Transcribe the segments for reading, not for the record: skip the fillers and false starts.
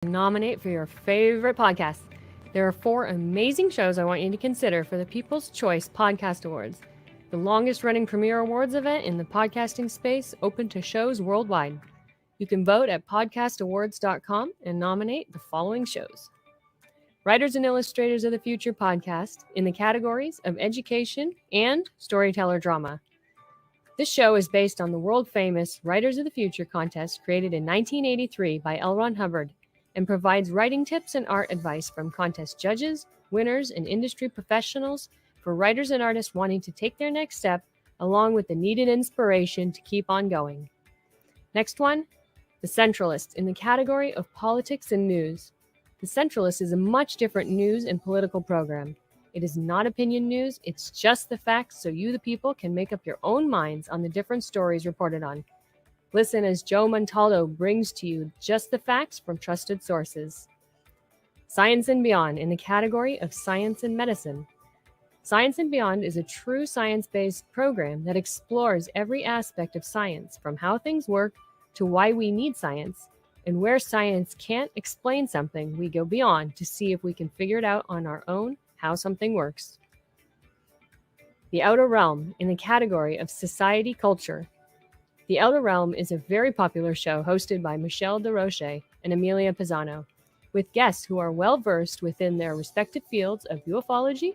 Nominate for your favorite podcast. There are 4 amazing shows I want you to consider for the People's Choice Podcast Awards, the longest-running premier awards event in the podcasting space, open to shows worldwide. You can vote at podcastawards.com and nominate the following shows. Writers and Illustrators of the Future podcast in the categories of education and storyteller drama. This show is based on the world-famous Writers of the Future contest created in 1983 by L. Ron Hubbard and provides writing tips and art advice from contest judges, winners, and industry professionals for writers and artists wanting to take their next step, along with the needed inspiration to keep on going. Next one, The Centralist in the category of politics and news. The Centralist is a much different news and political program. It is not opinion news, it's just the facts so you, the people, can make up your own minds on the different stories reported on. Listen as Joe Montaldo brings to you just the facts from trusted sources. Science and Beyond in the category of science and medicine. Science and Beyond is a true science-based program that explores every aspect of science, from how things work to why we need science. And where science can't explain something, we go beyond to see if we can figure it out on our own how something works. The Outer Realm in the category of society culture. The Outer Realm is a very popular show hosted by Michelle DeRoche and Amelia Pisano, with guests who are well-versed within their respective fields of ufology,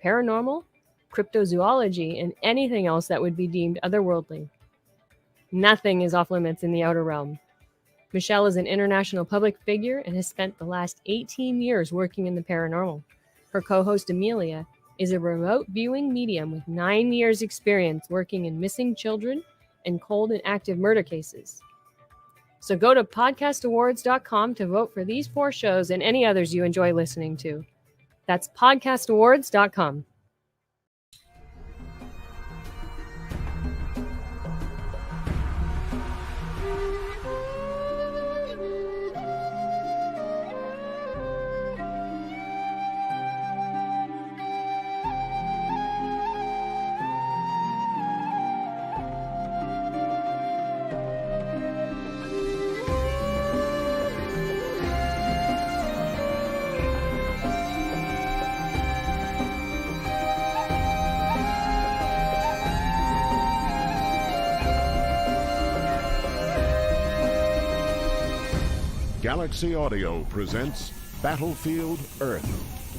paranormal, cryptozoology, and anything else that would be deemed otherworldly. Nothing is off limits in the Outer Realm. Michelle is an international public figure and has spent the last 18 years working in the paranormal. Her co-host Amelia is a remote viewing medium with 9 years experience working in missing children and cold and active murder cases. So go to podcastawards.com to vote for these 4 shows and any others you enjoy listening to. That's podcastawards.com. Galaxy Audio presents Battlefield Earth,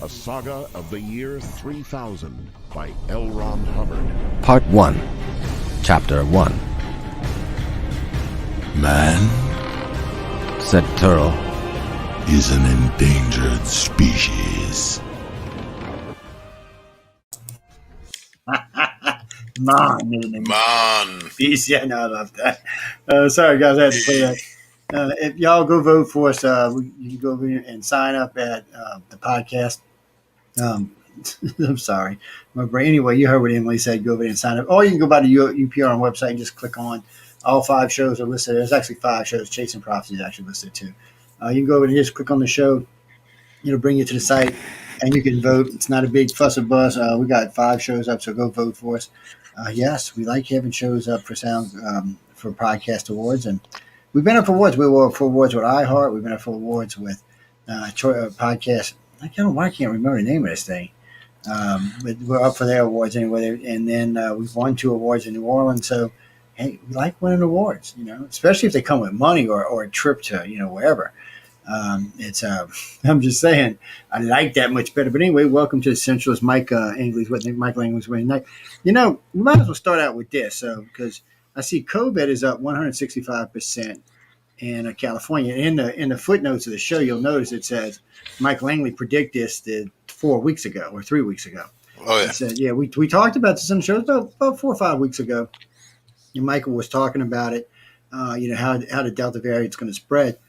a saga of the year 3000 by L. Ron Hubbard. Part 1, Chapter 1. Man, said Turl, is an endangered species. Man. Peace. Yeah, no, I love that. Sorry, guys, I had to play that. If y'all go vote for us, you can go over and sign up at the podcast. I'm sorry, my brain. Anyway, you heard what Emily said. Go over and sign up. Or you can go by the UPR website and just click on all 5 shows are listed. There's actually 5 shows. Chasing Prophecy is actually listed too. You can go over and just click on the show. It'll bring you to the site, and you can vote. It's not a big fuss or buzz. We got 5 shows up, so go vote for us. Yes, we like having shows up for for podcast awards, and we've been up for awards. We were up for awards with iHeart. We've been up for awards with podcast. I don't know why I can't remember the name of this thing. But we're up for their awards anyway. And then we've won 2 awards in New Orleans. So, hey, we like winning awards, especially if they come with money or a trip to, wherever. I'm just saying, I like that much better. But anyway, welcome to the Centralist. Michael Angley's with me. Michael Angley's with me. We might as well start out with this. Because I see COVID is up 165% in California. In the footnotes of the show, you'll notice it says Michael Angley predicted this 4 wees ago or 3 weeks ago. Oh, yeah. It said, we talked about this on the show about 4 or 5 weeks ago. And Michael was talking about it, how the Delta variant's going to spread.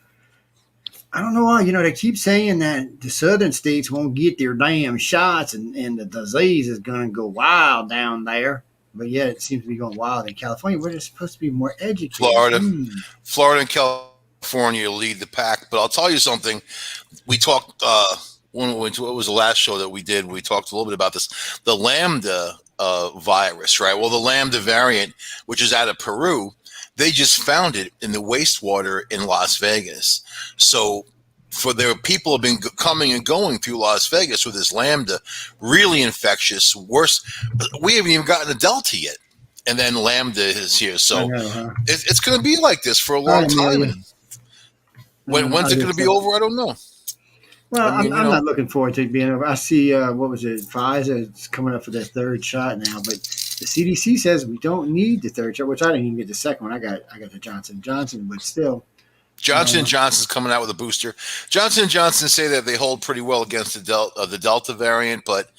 I don't know why. They keep saying that the southern states won't get their damn shots and the disease is going to go wild down there. But yet it seems to be going wild in California, where they're supposed to be more educated. Florida and California lead the pack. But I'll tell you something. We talked, what was the last show that we did? We talked a little bit about this. The Lambda virus, right? Well, the Lambda variant, which is out of Peru, they just found it in the wastewater in Las Vegas. So for their people have been coming and going through Las Vegas with this Lambda, really infectious. Worse, we haven't even gotten a Delta yet, and then Lambda is here. So it's going to be like this for a long time. And when's it going to be over? I don't know. Well, I'm not looking forward to it being over. I see, what was it, Pfizer is coming up for their third shot now, but the CDC says we don't need the third shot, which I didn't even get the second one. I got the Johnson & Johnson, but still. Johnson & Johnson's coming out with a booster. Johnson & Johnson say that they hold pretty well against the Delta variant, but,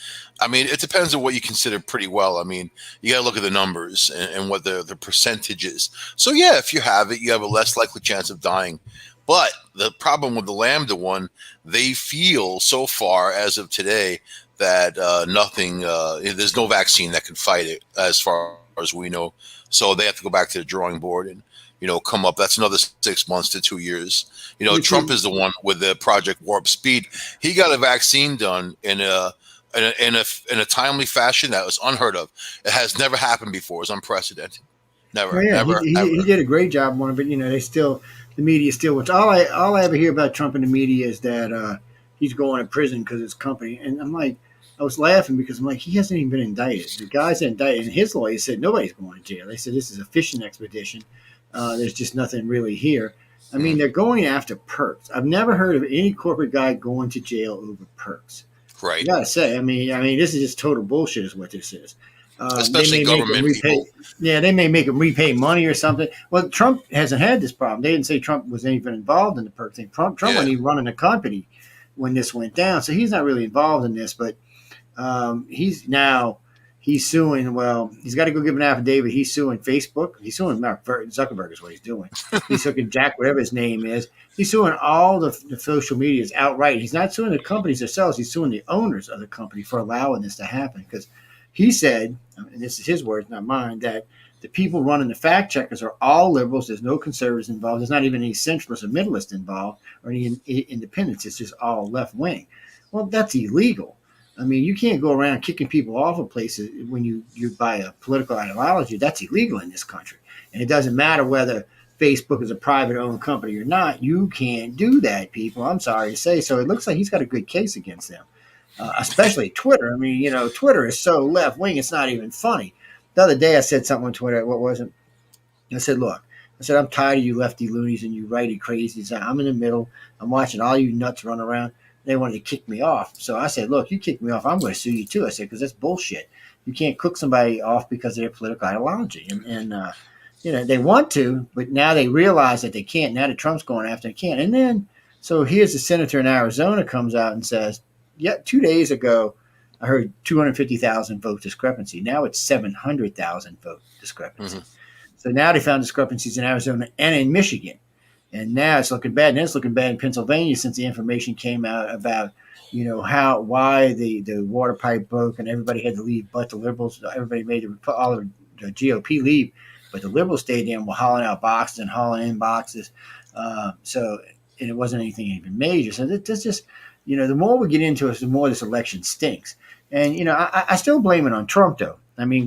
I mean, it depends on what you consider pretty well. I mean, you got to look at the numbers and what the percentage is. So, yeah, if you have it, you have a less likely chance of dying. But the problem with the Lambda one, they feel so far as of today that there's no vaccine that can fight it as far as we know. So they have to go back to the drawing board and, come up. That's another 6 months to 2 years. Trump is the one with the Project Warp Speed. He got a vaccine done in a timely fashion that was unheard of. It has never happened before. It's unprecedented. Never. Well, yeah, never. He did a great job on it, but the media still. Which all I ever hear about Trump in the media is that he's going to prison because his company. And I'm like, I was laughing because I'm like, he hasn't even been indicted. The guys indicted, and his lawyer said nobody's going to jail. They said this is a fishing expedition. There's just nothing really here. I mean, they're going after perks. I've never heard of any corporate guy going to jail over perks. Right. I gotta say, I mean, this is just total bullshit, is what this is. Especially government people. Yeah, they may make them repay money or something. Well, Trump hasn't had this problem. They didn't say Trump was even involved in the perk thing. Trump wasn't even running the company when this went down, so he's not really involved in this. But he's suing. Well, he's got to go give an affidavit. He's suing Facebook. He's suing Mark Zuckerberg is what he's doing. He's suing Jack, whatever his name is. He's suing all the social medias outright. He's not suing the companies themselves. He's suing the owners of the company for allowing this to happen because he said, and this is his words, not mine, that the people running the fact checkers are all liberals. There's no conservatives involved. There's not even any centralists or middleists involved or any independents. It's just all left wing. Well, that's illegal. I mean, you can't go around kicking people off of places when you buy a political ideology. That's illegal in this country. And it doesn't matter whether Facebook is a private owned company or not. You can't do that, people. I'm sorry to say. So it looks like he's got a good case against them. Especially Twitter. I mean, Twitter is so left wing, it's not even funny. The other day I said something on Twitter. What was it? I said, look, I'm tired of you lefty loonies and you righty crazies. I'm in the middle. I'm watching all you nuts run around. They wanted to kick me off. So I said, look, you kick me off, I'm going to sue you too. I said, because that's bullshit. You can't cook somebody off because of their political ideology. And they want to, but now they realize that they can't. Now that Trump's going after them, can't. And then, so here's the senator in Arizona comes out and says, yeah, 2 days ago, I heard 250,000 vote discrepancy. Now it's 700,000 vote discrepancy. Mm-hmm. So now they found discrepancies in Arizona and in Michigan. And now it's looking bad. And it's looking bad in Pennsylvania since the information came out about, why the water pipe broke and everybody had to leave but the liberals. Everybody made all of the GOP leave, but the liberals stayed there and were hauling out boxes and hauling in boxes. And it wasn't anything even major. So that's just, the more we get into it, the more this election stinks. And, I still blame it on Trump, though. I mean,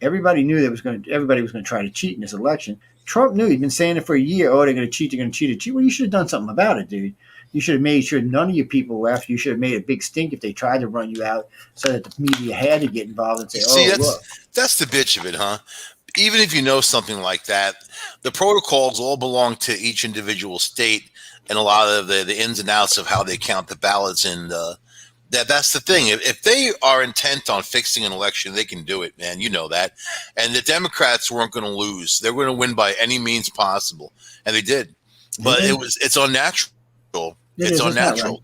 everybody knew everybody was going to try to cheat in this election. Trump knew. He'd been saying it for a year. Oh, they're going to cheat. They're going to cheat. Well, you should have done something about it, dude. You should have made sure none of your people left. You should have made a big stink if they tried to run you out so that the media had to get involved and say, look. That's the bitch of it, huh? Even if you know something like that, the protocols all belong to each individual state and a lot of the ins and outs of how they count the ballots. And that's the thing. If they are intent on fixing an election, they can do it, man. You know that. And the Democrats weren't going to lose. They're going to win by any means possible. And they did. But it's unnatural. It's unnatural.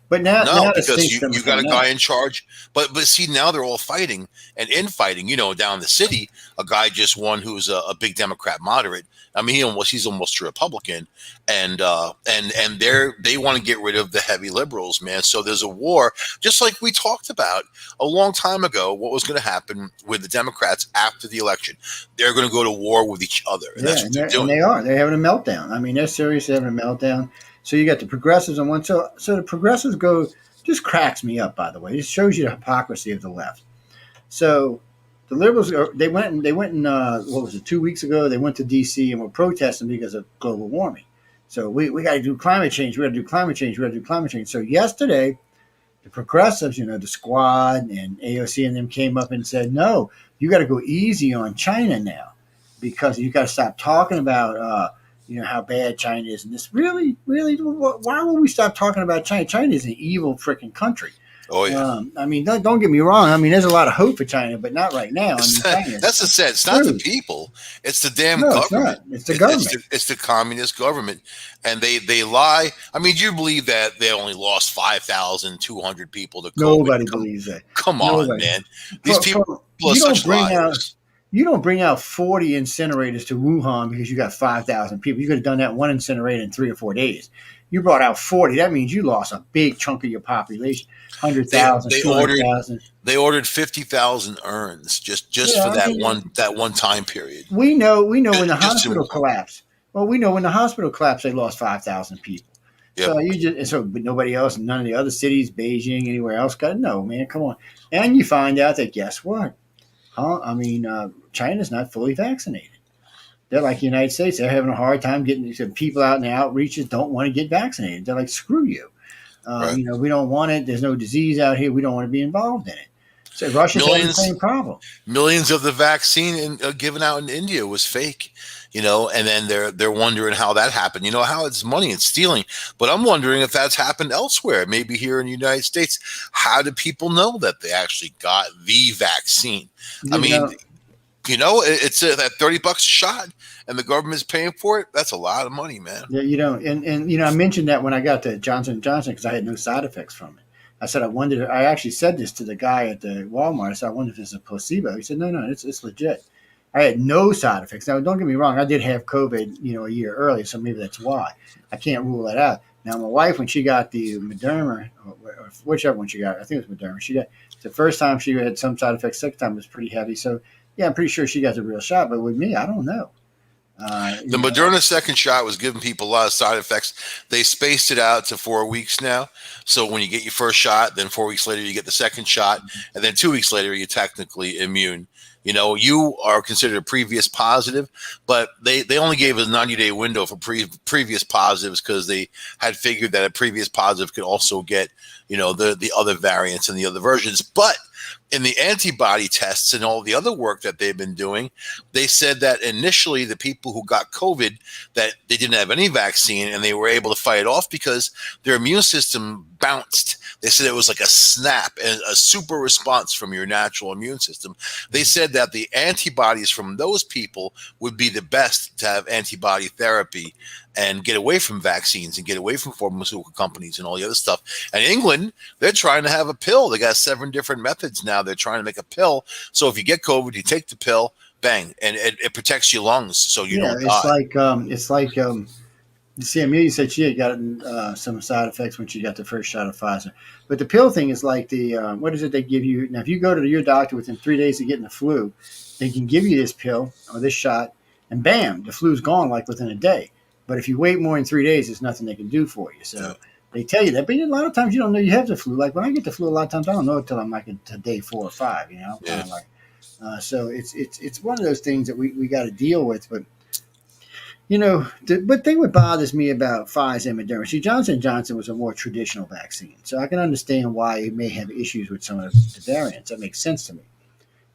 But now because you got a guy in charge. But see, now they're all fighting and infighting. Down the city, a guy just won who's a big Democrat moderate. I mean, he's almost a Republican, and they want to get rid of the heavy liberals, man. So there's a war, just like we talked about a long time ago. What was going to happen with the Democrats after the election? They're going to go to war with each other, and that's what they're doing. And they are. They're having a meltdown. I mean, they're seriously having a meltdown. So you got the progressives on one. So the progressives just cracks me up, by the way. It shows you the hypocrisy of the left. So the liberals, they went and what was it, 2 weeks ago? They went to D.C. and were protesting because of global warming. So we got to do climate change. We got to do climate change. We got to do climate change. So yesterday, the progressives, the Squad and AOC and them came up and said, no, you got to go easy on China now, because you got to stop talking about, how bad China is. And this really, why would we stop talking about China? China is an evil freaking country. Oh, yeah. Don't get me wrong. There's a lot of hope for China, but not right now. That's the sense. It's not the people. It's the damn government. It's the government. It's the communist government. And they lie. Do you believe that they only lost 5,200 people to COVID? Nobody believes that. Come on, man. These people are such liars. You don't bring out 40 incinerators to Wuhan because you got 5,000 people. You could have done that one incinerator in 3 or 4 days. You brought out 40. That means you lost a big chunk of your population. 100,000, 200,000. They ordered 50,000 urns just for that one time period. We know when the hospital collapsed. Well, we know when the hospital collapsed, they lost 5,000 people. Yep. But nobody else, none of the other cities, Beijing, anywhere else got no, man. Come on. And you find out that guess what? China's not fully vaccinated. They're like the United States. They're having a hard time getting people out in the outreaches don't want to get vaccinated. They're like, screw you. Right. We don't want it. There's no disease out here. We don't want to be involved in it. So Russia's having the same problem. Millions of the vaccine given out in India was fake, and then they're wondering how that happened. How it's money and stealing. But I'm wondering if that's happened elsewhere, maybe here in the United States. How do people know that they actually got the vaccine? It's that $30 a shot, and the government's paying for it. That's a lot of money, man. Yeah, and I mentioned that when I got the Johnson & Johnson because I had no side effects from it. I said I actually said this to the guy at the Walmart. I said, I wonder if it's a placebo. He said, no, it's legit. I had no side effects. Now, don't get me wrong. I did have COVID, a year earlier, so maybe that's why. I can't rule that out. Now, my wife, when she got the Moderna, or whichever one she got, I think it was Moderna. She got the first time she had some side effects. Second time was pretty heavy. So, yeah, I'm pretty sure she got the real shot. But with me, I don't know. The Moderna second shot was giving people a lot of side effects. They spaced it out to 4 weeks now. So when you get your first shot, then 4 weeks later you get the second shot, and then 2 weeks later you're technically immune. You are considered a previous positive, but they only gave a 90-day window for previous positives because they had figured that a previous positive could also get, the other variants and the other versions. But in the antibody tests and all the other work that they've been doing, they said that initially the people who got COVID, that they didn't have any vaccine and they were able to fight it off because their immune system bounced. They said it was like a snap and a super response from your natural immune system. They said that the antibodies from those people would be the best to have antibody therapy and get away from vaccines and get away from pharmaceutical companies and all the other stuff. And England, they're trying to have a pill. They got 7 different methods now. They're trying to make a pill. So if you get COVID, you take the pill, bang, and it protects your lungs so you don't die. It's like Amelia said she had gotten some side effects when she got the first shot of Pfizer. But the pill thing is like what is it they give you? Now, if you go to your doctor within 3 days of getting the flu, they can give you this pill or this shot, and bam, the flu's gone like within a day. But if you wait more than 3 days, there's nothing they can do for you. So they tell you that. But a lot of times you don't know you have the flu. Like when I get the flu, a lot of times I don't know it until I'm like to day 4 or 5. Yeah. So it's one of those things that we got to deal with. But but thing what bothers me about Pfizer and Moderna. See, Johnson & Johnson was a more traditional vaccine, so I can understand why it may have issues with some of the variants. That makes sense to me.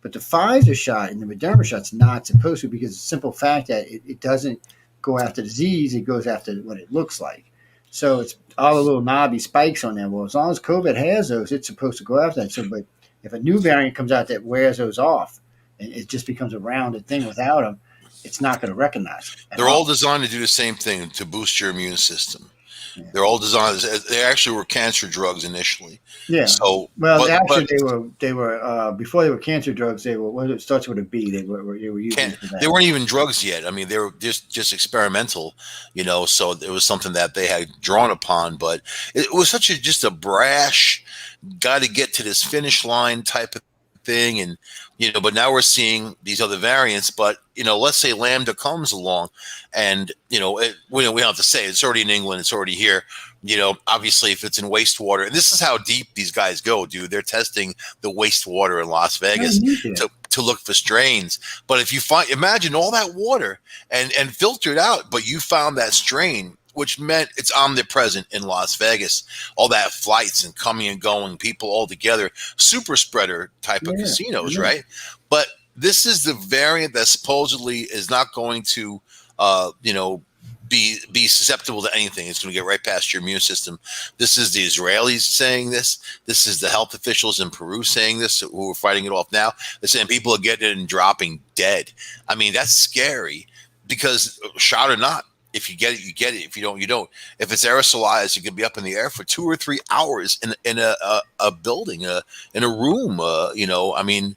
But the Pfizer shot and the Moderna shot's not supposed to, because the simple fact that it doesn't go after disease, it goes after what it looks like. So it's all the little knobby spikes on there. Well, as long as COVID has those, it's supposed to go after that. So, but if a new variant comes out that wears those off, and it just becomes a rounded thing without them, it's not going to recognize it. They're all designed to do the same thing, to boost your immune system. Yeah. They're all designed. They actually were cancer drugs initially. Yeah. So, they were before they were cancer drugs. They were. Well, it starts with a B. They were using for that. They weren't even drugs yet. They were just experimental. So it was something that they had drawn upon. But it was just a brash, got to get to this finish line type of thing. And but now we're seeing these other variants. But let's say Lambda comes along, and we don't have to say it's already in England. It's already here. Obviously, if it's in wastewater, and this is how deep these guys go, dude. They're testing the wastewater in Las Vegas to look for strains. But if you imagine all that water and filter it out, but you found that strain which meant it's omnipresent in Las Vegas. All that flights and coming and going, people all together, super spreader type of casinos, right? But this is the variant that supposedly is not going to, be susceptible to anything. It's going to get right past your immune system. This is the Israelis saying this. This is the health officials in Peru saying this, who are fighting it off now. They're saying people are getting it and dropping dead. I mean, that's scary because shot or not, if you get it, you get it. If you don't, you don't. If it's aerosolized, you can be up in the air for 2 or 3 hours in a building, in a room. I mean,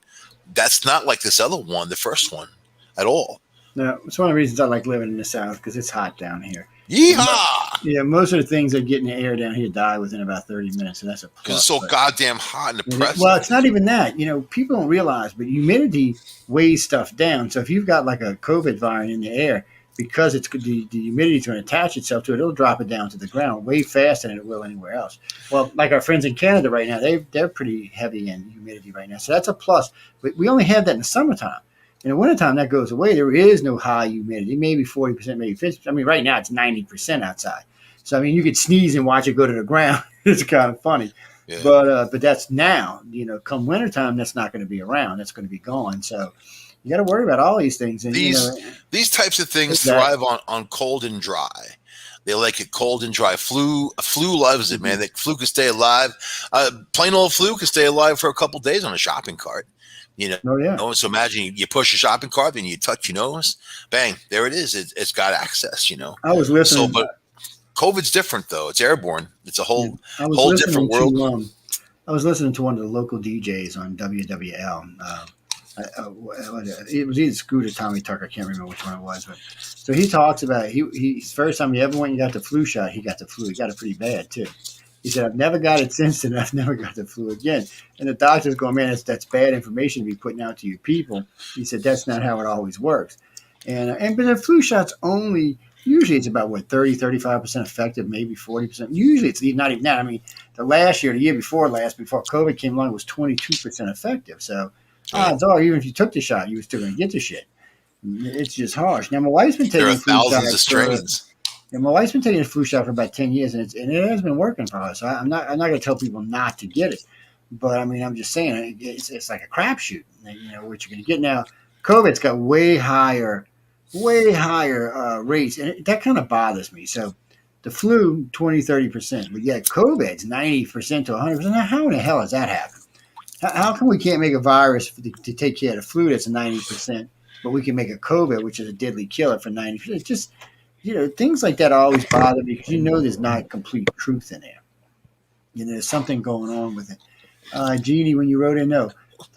that's not like this other one, the first one, at all. No, it's one of the reasons I like living in the South because it's hot down here. Yeehaw! Yeah, most of the things that get in the air down here die within about 30 minutes, and that's a plus. Because it's so goddamn hot and oppressive. Well, it's not even that. People don't realize, but humidity weighs stuff down. So if you've got like a COVID variant in the air, because it's the humidity's going to attach itself to it, it'll drop it down to the ground way faster than it will anywhere else. Well, like our friends in Canada right now, they're pretty heavy in humidity right now, so that's a plus. But we only have that in the summertime. In the wintertime, that goes away. There is no high humidity, maybe 40%, maybe 50%. I mean, right now it's 90% outside. So, I mean, you could sneeze and watch it go to the ground. It's kind of funny. Yeah. But that's now. Come wintertime, that's not going to be around. That's going to be gone. So you got to worry about all these things. And these types of things thrive on cold and dry. They like it cold and dry. Flu loves it, man. The flu can stay alive. Plain old flu can stay alive for a couple of days on a shopping cart. So imagine you push a shopping cart, then you touch your nose, bang, there it is. It's got access. I was listening. But COVID's different though. It's airborne. It's a whole different world. I was listening to one of the local DJs on WWL. It was either Scoot or Tommy Tucker. I can't remember which one it was. But so he talks about he first time he ever went and got the flu shot. He got the flu. He got it pretty bad too. He said, I've never got it since then. I've never got the flu again. And the doctor's going, man, that's bad information to be putting out to your people. He said, that's not how it always works. But the flu shot's usually it's about, 30-35% effective, maybe 40%. Usually it's not even that. I mean, the year before COVID came along, it was 22% effective. So odds are, even if you took the shot, you were still going to get the shit. It's just harsh. Now, my wife's been taking flu thousands of strains. My wife's been taking a flu shot for about 10 years, and it has been working for her. So I'm not going to tell people not to get it, but I mean I'm just saying it's like a crapshoot. What you're going to get now. COVID's got way higher rates, and that kind of bothers me. So the flu 20-30%, but yet COVID's 90% to 100%. Now, how in the hell does that happen? How come we can't make a virus to take care of the flu that's 90%, but we can make a COVID, which is a deadly killer, for 90%? It's just things like that always bother me because there's not complete truth in there. There's something going on with it. Jeannie, when you wrote in, no,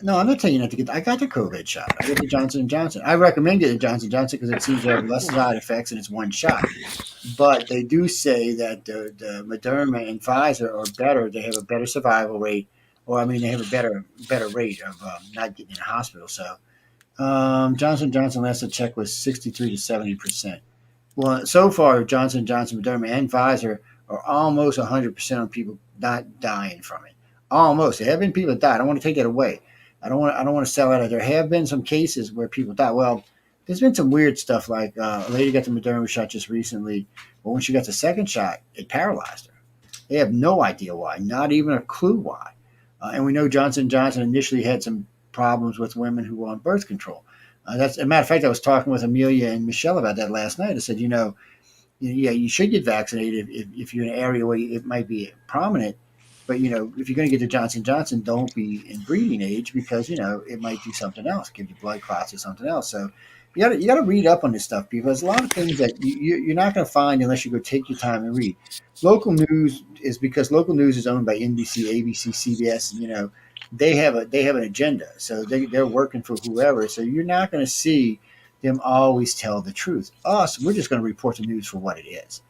I'm not telling you not to get. I got the COVID shot. I got the Johnson & Johnson. I recommend getting the Johnson & Johnson because it seems to have less side effects and it's one shot. But they do say that the Moderna and Pfizer are better. They have a better survival rate, they have a better rate of not getting in the hospital. So Johnson & Johnson last I checked was 63 to 70%. Well, so far, Johnson & Johnson, Moderna, and Pfizer are almost 100% of people not dying from it. Almost. There have been people that died. I don't want to take that away. I don't want to sell out. There have been some cases where people die. Well, there's been some weird stuff like a lady got the Moderna shot just recently, but when she got the second shot, it paralyzed her. They have no idea why, not even a clue why. And we know Johnson & Johnson initially had some problems with women who were on birth control. That's a matter of fact. I was talking with Amelia and Michelle about that last night. I said, you should get vaccinated if you're in an area where it might be prominent. But if you're going to get the Johnson & Johnson, don't be in breeding age because it might do something else, give you blood clots or something else. So you got to read up on this stuff, people. There's a lot of things that you're not going to find unless you go take your time and read. Local news is owned by NBC, ABC, CBS. They have an agenda, so they're working for whoever. So you're not going to see them always tell the truth. Us, we're just going to report the news for what it is.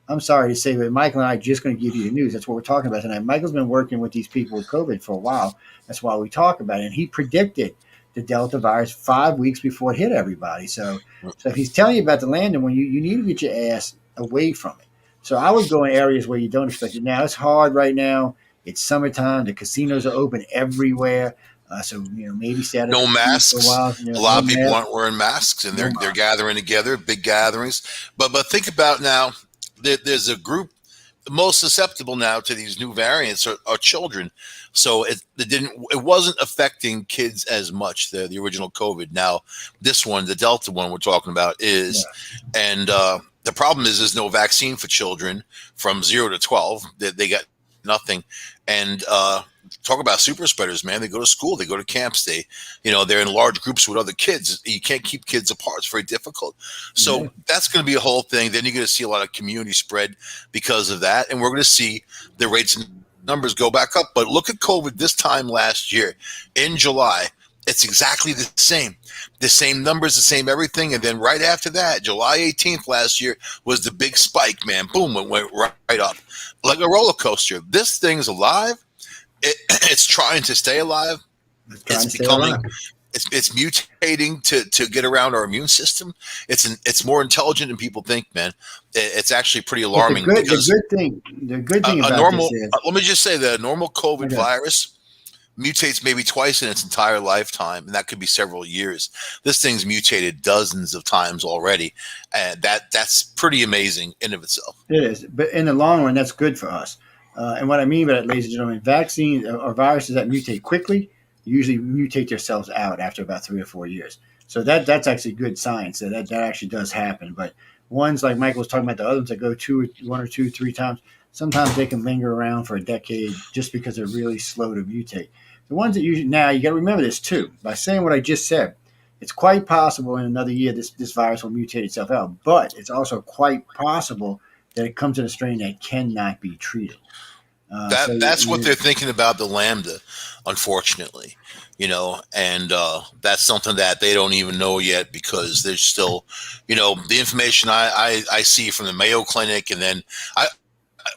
I'm sorry to say, but Michael and I are just going to give you the news. That's what we're talking about tonight. Michael's been working with these people with COVID for a while. That's why we talk about it. And he predicted the Delta virus 5 weeks before it hit everybody. So if he's telling you about the landing, when you need to get your ass away from it. So I would go in areas where you don't expect it. Now it's hard right now. It's summertime. The casinos are open everywhere. So maybe Saturday. No masks. For a while, a lot of people aren't wearing masks, and they're gathering together, big gatherings. But think about now. there's a group most susceptible now to these new variants are children. So it wasn't affecting kids as much, the original COVID. Now this one, the Delta one we're talking about is, and the problem is there's no vaccine for children from 0 to 12. They got nothing. And talk about super spreaders, man. They go to school, they go to camps, they're in large groups with other kids. You can't keep kids apart. It's very difficult. So that's going to be a whole thing. Then you're going to see a lot of community spread because of that. And we're going to see the rates and numbers go back up. But look at COVID this time last year in July. It's exactly the same. The same numbers, the same everything. And then right after that, July 18th last year was the big spike, man. Boom, it went right up like a roller coaster. This thing's alive. It's trying to stay alive. It's mutating to get around our immune system. It's more intelligent than people think, man. It's actually pretty alarming. The good thing about normal, this is, let me just say, the normal COVID virus mutates maybe twice in its entire lifetime, and that could be several years. This thing's mutated dozens of times already, and that's pretty amazing in of itself. It is, but in the long run, that's good for us. And what I mean by that, ladies and gentlemen, vaccines or viruses that mutate quickly usually mutate themselves out after about 3 or 4 years. So that's actually good science. That actually does happen. But ones like Michael was talking about, the other ones that go 1 or 2, 3 times, sometimes they can linger around for a decade just because they're really slow to mutate. The ones that usually, now you got to remember this too. By saying what I just said, it's quite possible in another year this virus will mutate itself out. But it's also quite possible that it comes in a strain that cannot be treated. That's what they're thinking about the Lambda, unfortunately, and that's something that they don't even know yet because there's still, the information I see from the Mayo Clinic, and then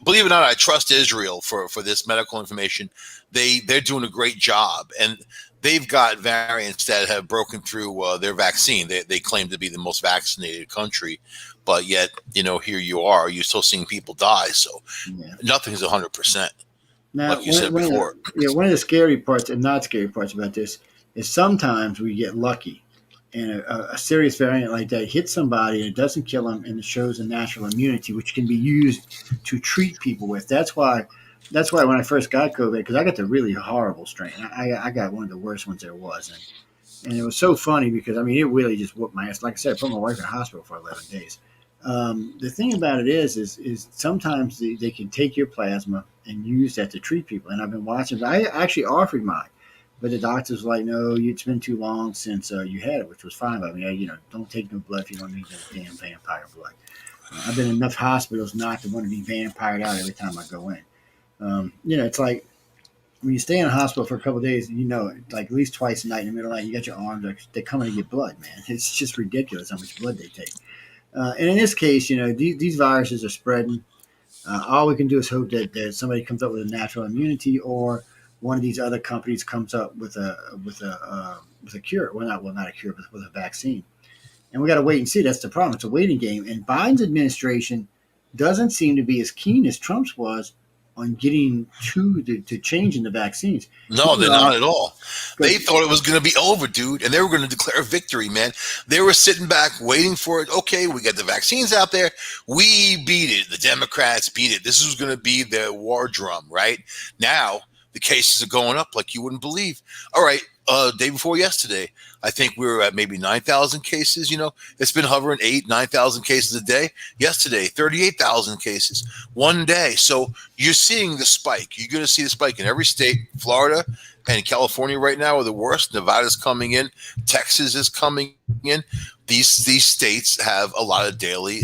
believe it or not, I trust Israel for this medical information. They're doing a great job, and they've got variants that have broken through their vaccine. They claim to be the most vaccinated country, but yet, here you are. You're still seeing people die. So nothing's 100%. Now, like you said before. One of the scary parts and not scary parts about this is sometimes we get lucky, and a serious variant like that hits somebody and it doesn't kill them, and it shows a natural immunity, which can be used to treat people with. That's why when I first got COVID, because I got the really horrible strain. I got one of the worst ones there was. And it was so funny because, it really just whooped my ass. Like I said, I put my wife in the hospital for 11 days. The thing about it is sometimes they can take your plasma and use that to treat people. And I've been watching. I actually offered mine, but the doctors were like, no, it's been too long since you had it, which was fine by me. Don't take no blood if you don't need no damn vampire blood. I've been in enough hospitals not to want to be vampired out every time I go in. It's like when you stay in a hospital for a couple of days, like at least twice a night in the middle of the night, you got your arms, they're coming to get blood, man. It's just ridiculous how much blood they take. And in this case, these viruses are spreading. All we can do is hope that somebody comes up with a natural immunity, or one of these other companies comes up with a cure. Well, not a cure, but with a vaccine. And we got to wait and see. That's the problem. It's a waiting game. And Biden's administration doesn't seem to be as keen as Trump's was on getting to changing the vaccines. No, they're not at all. They thought it was going to be over, dude, and they were going to declare victory, man. They were sitting back waiting for it. Okay, we got the vaccines out there. We beat it. The Democrats beat it. This was going to be their war drum, right? Now the cases are going up like you wouldn't believe. All right, day before yesterday, I think we were at maybe 9,000 cases. It's been hovering 9,000 cases a day. Yesterday, 38,000 cases one day. So you're seeing the spike. You're going to see the spike in every state. Florida and California right now are the worst. Nevada's coming in. Texas is coming in. These states have a lot of daily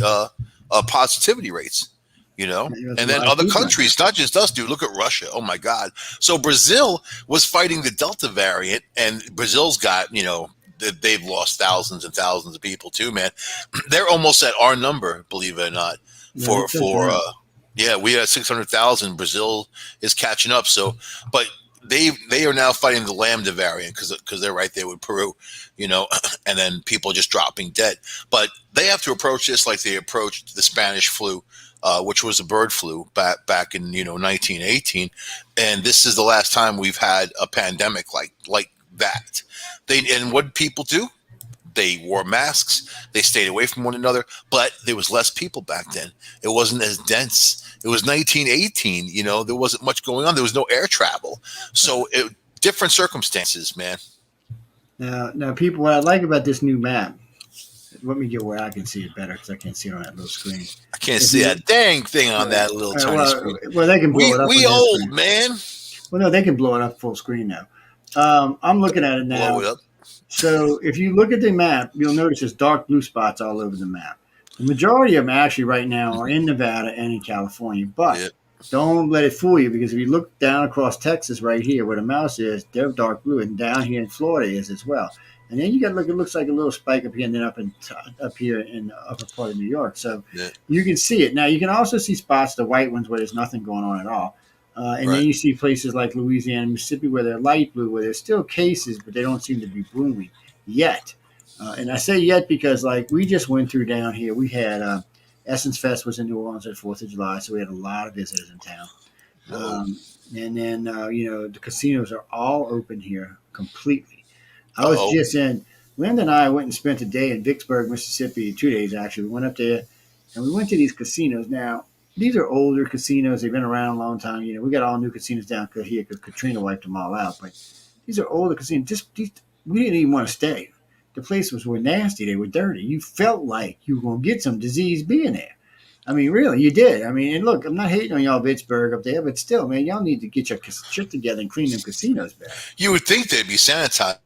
positivity rates. And then other countries, not just us, dude. Look at Russia. Oh my God. So Brazil was fighting the Delta variant, and Brazil's got, they've lost thousands and thousands of people too, man. They're almost at our number, believe it or not. We had 600,000. Brazil is catching up. So, but they are now fighting the Lambda variant because they're right there with Peru, and then people just dropping dead. But they have to approach this like they approached the Spanish flu. Which was a bird flu back in 1918, and this is the last time we've had a pandemic like that. And what people do? They wore masks. They stayed away from one another. But there was less people back then. It wasn't as dense. It was 1918. There wasn't much going on. There was no air travel. So different circumstances, man. Now, people, what I like about this new map, let me get where I can see it better because I can't see it on that little screen. I can't see a dang thing on that little tiny screen. Well, they can blow it up. We old, man. Well, no, they can blow it up full screen now. I'm looking at it now. Blow it up. So if you look at the map, you'll notice there's dark blue spots all over the map. The majority of them actually right now are in Nevada and in California. But don't let it fool you, because if you look down across Texas right here where the mouse is, they're dark blue, and down here in Florida is as well. And then you got to look, it looks like a little spike up here and then up here in the upper part of New York. So you can see it. Now, you can also see spots, the white ones, where there's nothing going on at all. And then you see places like Louisiana and Mississippi where they're light blue, where there's still cases, but they don't seem to be booming yet. And I say yet because, like, we just went through down here. We had Essence Fest was in New Orleans at 4th of July, so we had a lot of visitors in town. And then, the casinos are all open here completely. I was just in – Linda and I went and spent a day in Vicksburg, Mississippi, 2 days actually. We went up there, and we went to these casinos. Now, these are older casinos. They've been around a long time. We got all new casinos down here because Katrina wiped them all out. But these are older casinos. We didn't even want to stay. The places were nasty. They were dirty. You felt like you were going to get some disease being there. I mean, really, you did. I mean, and look, I'm not hating on y'all Vicksburg up there, but still, man, y'all need to get your shit together and clean them casinos better. You would think they'd be sanitizing.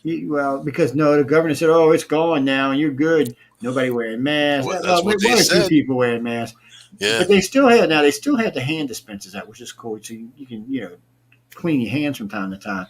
Well, because the governor said, "Oh, it's gone now, and you're good." Nobody wearing masks. Well, that's what they said. 2 people wearing masks. Yeah, but they still had the hand dispensers out, which is cool. So you can clean your hands from time to time.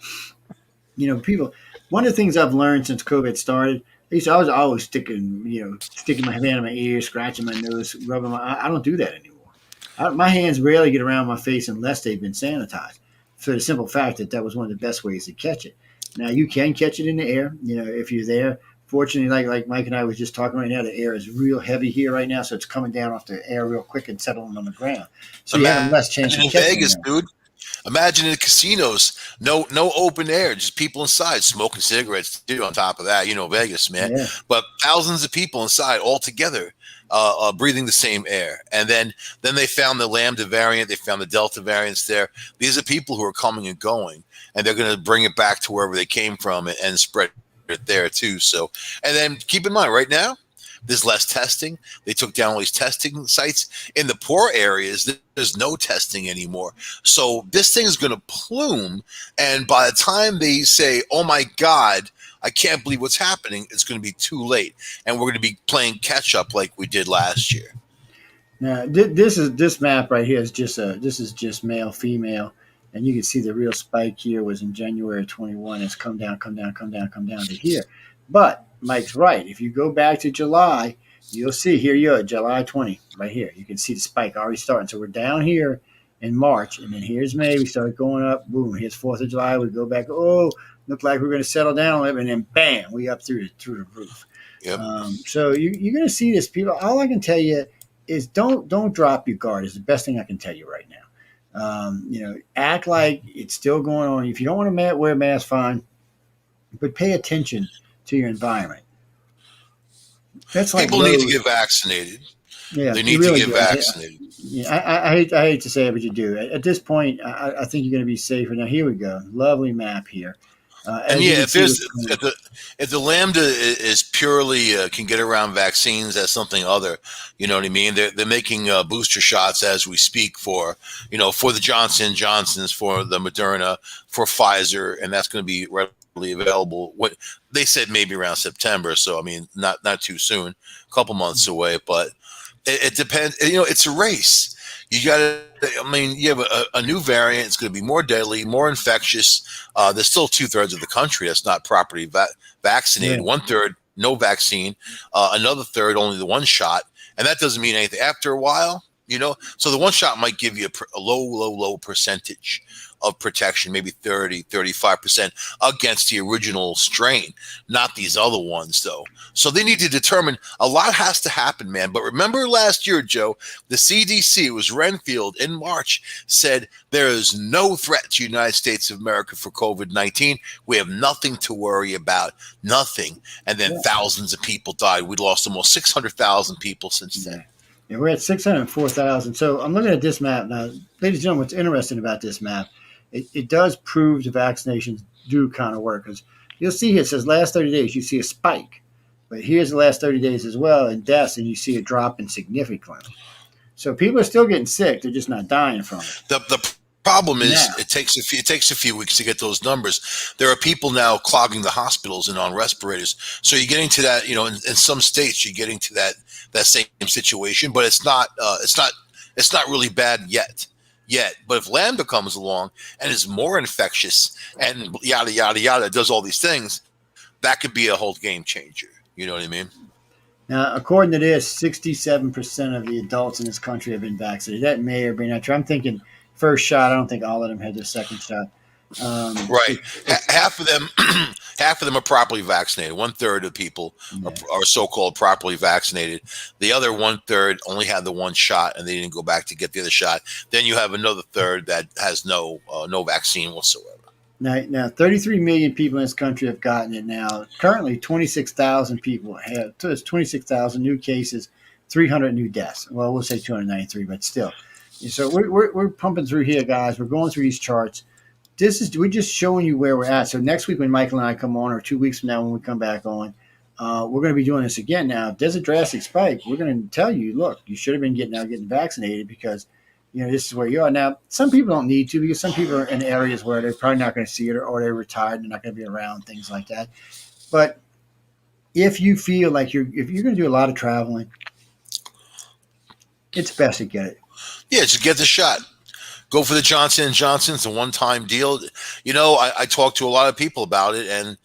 People. One of the things I've learned since COVID started, I was always sticking my hand in my ear, scratching my nose, rubbing I don't do that anymore. My hands rarely get around my face unless they've been sanitized. For the simple fact that was one of the best ways to catch it. Now, you can catch it in the air, if you're there. Fortunately, like Mike and I was just talking right now, the air is real heavy here right now, so it's coming down off the air real quick and settling on the ground. So you have less chance of catching it. Vegas, dude. Imagine in the casinos, no open air, just people inside smoking cigarettes too. On top of that, Vegas, man. Yeah. But thousands of people inside all together, breathing the same air. And then they found the Lambda variant, they found the Delta variants there. These are people who are coming and going, and they're going to bring it back to wherever they came from and spread it there too. So, and then keep in mind, right now, there's less testing. They took down all these testing sites. In the poor areas, there's no testing anymore. So this thing is going to plume. And by the time they say, oh, my God, I can't believe what's happening, it's going to be too late. And we're going to be playing catch up like we did last year. Now, this map right here is just male, female. And you can see the real spike here was in January 21. It's come down to here. But Mike's right. If you go back to July, you'll see here you are, July 20, right here. You can see the spike already starting. So we're down here in March, and then here's May. We start going up. Boom. Here's 4th of July. We go back. Oh, look like we're going to settle down a little bit, and then bam, we up through the roof. Yep. So you're going to see this, people. All I can tell you is don't drop your guard. Is the best thing I can tell you right now. Act like it's still going on. If you don't want to wear a mask, fine, but pay attention to your environment. That's like people need to get vaccinated. Yeah, they need to get vaccinated. Yeah, I hate to say it, but you do. At this point, I think you're going to be safer. Now here we go. Lovely map here. If the Lambda is purely can get around vaccines, that's something other. You know what I mean? They're making booster shots as we speak for the Johnson & Johnsons, for the Moderna, for Pfizer, and that's going to be readily available. What they said, maybe around September. So I mean, not too soon, a couple months away. But it depends. It's a race. You got to. I mean, you have a new variant. It's going to be more deadly, more infectious. There's still 2/3 of the country that's not properly vaccinated. Yeah. 1/3 no vaccine. Another third only the one shot, and that doesn't mean anything. After a while, So the one shot might give you a low percentage of protection, maybe 30, 35% against the original strain, not these other ones, though. So they need to determine, a lot has to happen, man. But remember last year, Joe, the CDC, it was Renfield in March, said there is no threat to the United States of America for COVID-19. We have nothing to worry about, nothing. And then thousands of people died. We lost almost 600,000 people since then. Yeah, we're at 604,000. So I'm looking at this map now. Ladies and gentlemen, what's interesting about this map, it does prove the vaccinations do kind of work. Because you'll see here, it says last 30 days, you see a spike. But here's the last 30 days as well in deaths, and you see it dropping significantly. So people are still getting sick. They're just not dying from it. The problem is it takes a few weeks to get those numbers. There are people now clogging the hospitals and on respirators. So you're getting to that, in some states you're getting to that same situation, but it's not really bad yet. But if Lambda comes along and is more infectious and yada yada yada, does all these things, that could be a whole game changer. You know what I mean? Now, according to this, 67% of the adults in this country have been vaccinated. That may or may not true. I'm thinking first shot. I don't think all of them had their second shot. Right. Half of them are properly vaccinated. 1/3 of people are so-called properly vaccinated. The other 1/3 only had the one shot and they didn't go back to get the other shot. Then you have another third that has no vaccine whatsoever. Now, 33 million people in this country have gotten it now. Currently, 26,000 people have. So it's 26,000 new cases, 300 new deaths. Well, we'll say 293, but still. So we're pumping through here, guys. We're going through these charts. We're just showing you where we're at. So next week when Michael and I come on, or 2 weeks from now when we come back on, we're going to be doing this again. Now, if there's a drastic spike, we're going to tell you, look, you should have been getting vaccinated because, this is where you are. Now, some people don't need to because some people are in areas where they're probably not going to see it or they're retired and they're not going to be around, things like that. But if you feel like if you're going to do a lot of traveling, it's best to get it. Yeah, just get the shot. Go for the Johnson & Johnson. It's a one-time deal. I talked to a lot of people about it, and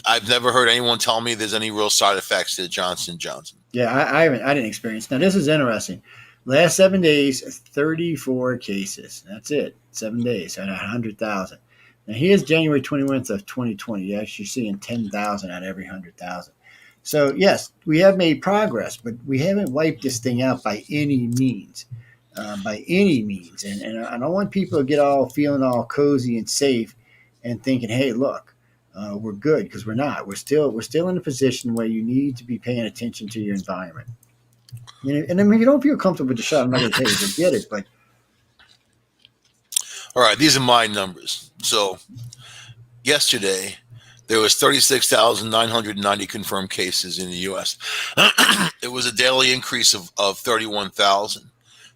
I've never heard anyone tell me there's any real side effects to the Johnson & Johnson. Yeah, I didn't experience. Now, this is interesting. Last 7 days, 34 cases. That's it. 7 days at 100,000. Now, here's January 21st of 2020. You're actually seeing 10,000 out of every 100,000. So, yes, we have made progress, but we haven't wiped this thing out by any means. And I don't want people to get feeling all cozy and safe and thinking, hey, look, we're good, because we're not. We're still in a position where you need to be paying attention to your environment. And if you don't feel comfortable with the shot, I'm not going to tell you to get it. But all right, these are my numbers. So yesterday there was 36,990 confirmed cases in the U.S. It was a daily increase of 31,000.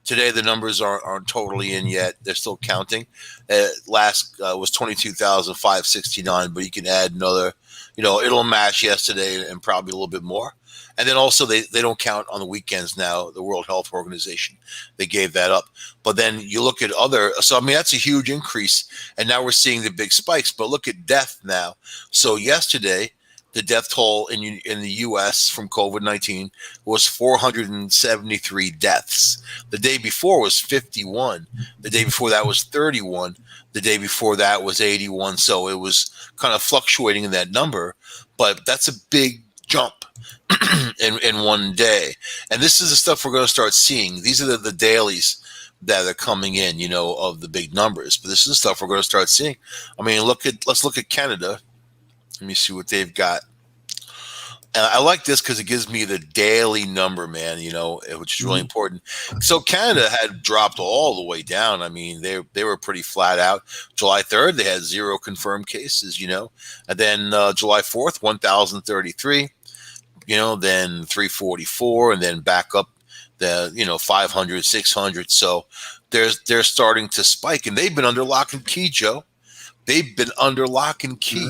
Today, the numbers aren't totally in yet. They're still counting. Last was 22,569, but you can add another, it'll match yesterday and probably a little bit more. And then also they don't count on the weekends now, the World Health Organization. They gave that up. But then you look at that's a huge increase. And now we're seeing the big spikes. But look at death now. So yesterday, the death toll in the U.S. from COVID-19 was 473 deaths. The day before was 51. The day before that was 31. The day before that was 81. So it was kind of fluctuating in that number. But that's a big jump in one day. And this is the stuff we're going to start seeing. These are the dailies that are coming in, of the big numbers. But this is the stuff we're going to start seeing. I mean, let's look at Canada. Let me see what they've got. And I like this because it gives me the daily number, man, which is really important. So Canada had dropped all the way down. I mean, they were pretty flat out. July 3rd, they had 0 confirmed cases, And then July 4th, 1,033, then 344, and then back up 500, 600. So they're starting to spike, and they've been under lock and key, Joe. They've been under lock and key.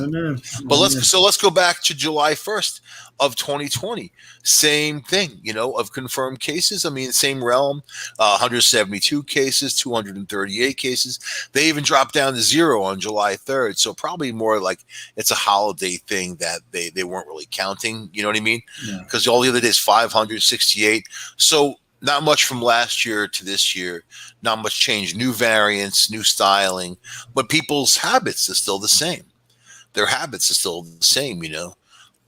But let's go back to July 1st of 2020. Same thing, of confirmed cases. I mean, same realm, 172 cases, 238 cases. They even dropped down to 0 on July 3rd. So probably more like it's a holiday thing that they weren't really counting. You know what I mean? Because all the other days, 568. So not much from last year to this year. Not much change. New variants, new styling, but people's habits are still the same. Their habits are still the same,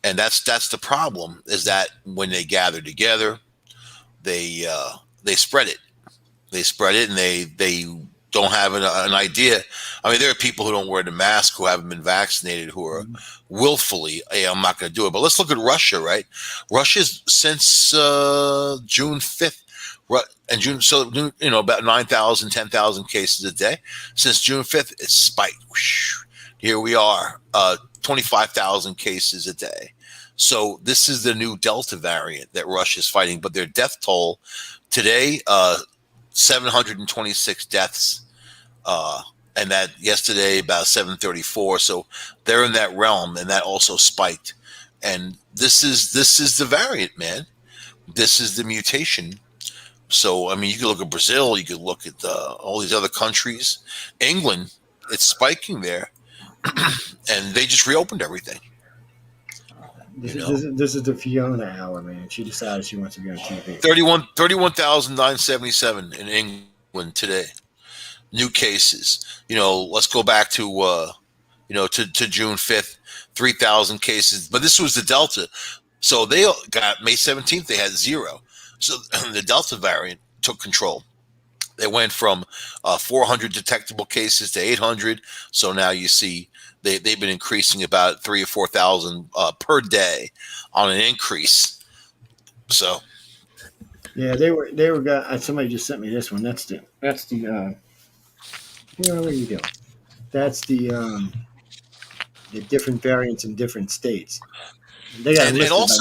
and that's the problem. Is that when they gather together, they spread it. They spread it, and they don't have an idea. I mean, there are people who don't wear the mask who haven't been vaccinated who are willfully, hey, I'm not going to do it. But let's look at Russia, right? Russia's since June 5th, and June, so about 9,000, 10,000 cases a day. Since June 5th, it's spiked. Here we are, 25,000 cases a day. So this is the new Delta variant that Russia's fighting. But their death toll today, 726 deaths, and that yesterday about 734. So they're in that realm, and that also spiked. And this is the variant, man. This is the mutation. So I mean, you could look at Brazil, you could look at all these other countries. England, it's spiking there, and they just reopened everything. This is the Fiona hour, man. She decided she wants to be on TV. 31,977 in England today. New cases. Let's go back to to June 5th, 3,000 cases. But this was the Delta. So they got May 17th, they had 0. So the Delta variant took control. They went from 400 detectable cases to 800. So now you see they've been increasing about 3,000 or 4,000 per day on an increase. So, yeah, they were. Somebody just sent me this one. That's the. What are you doing? That's the different variants in different states. They got listed, but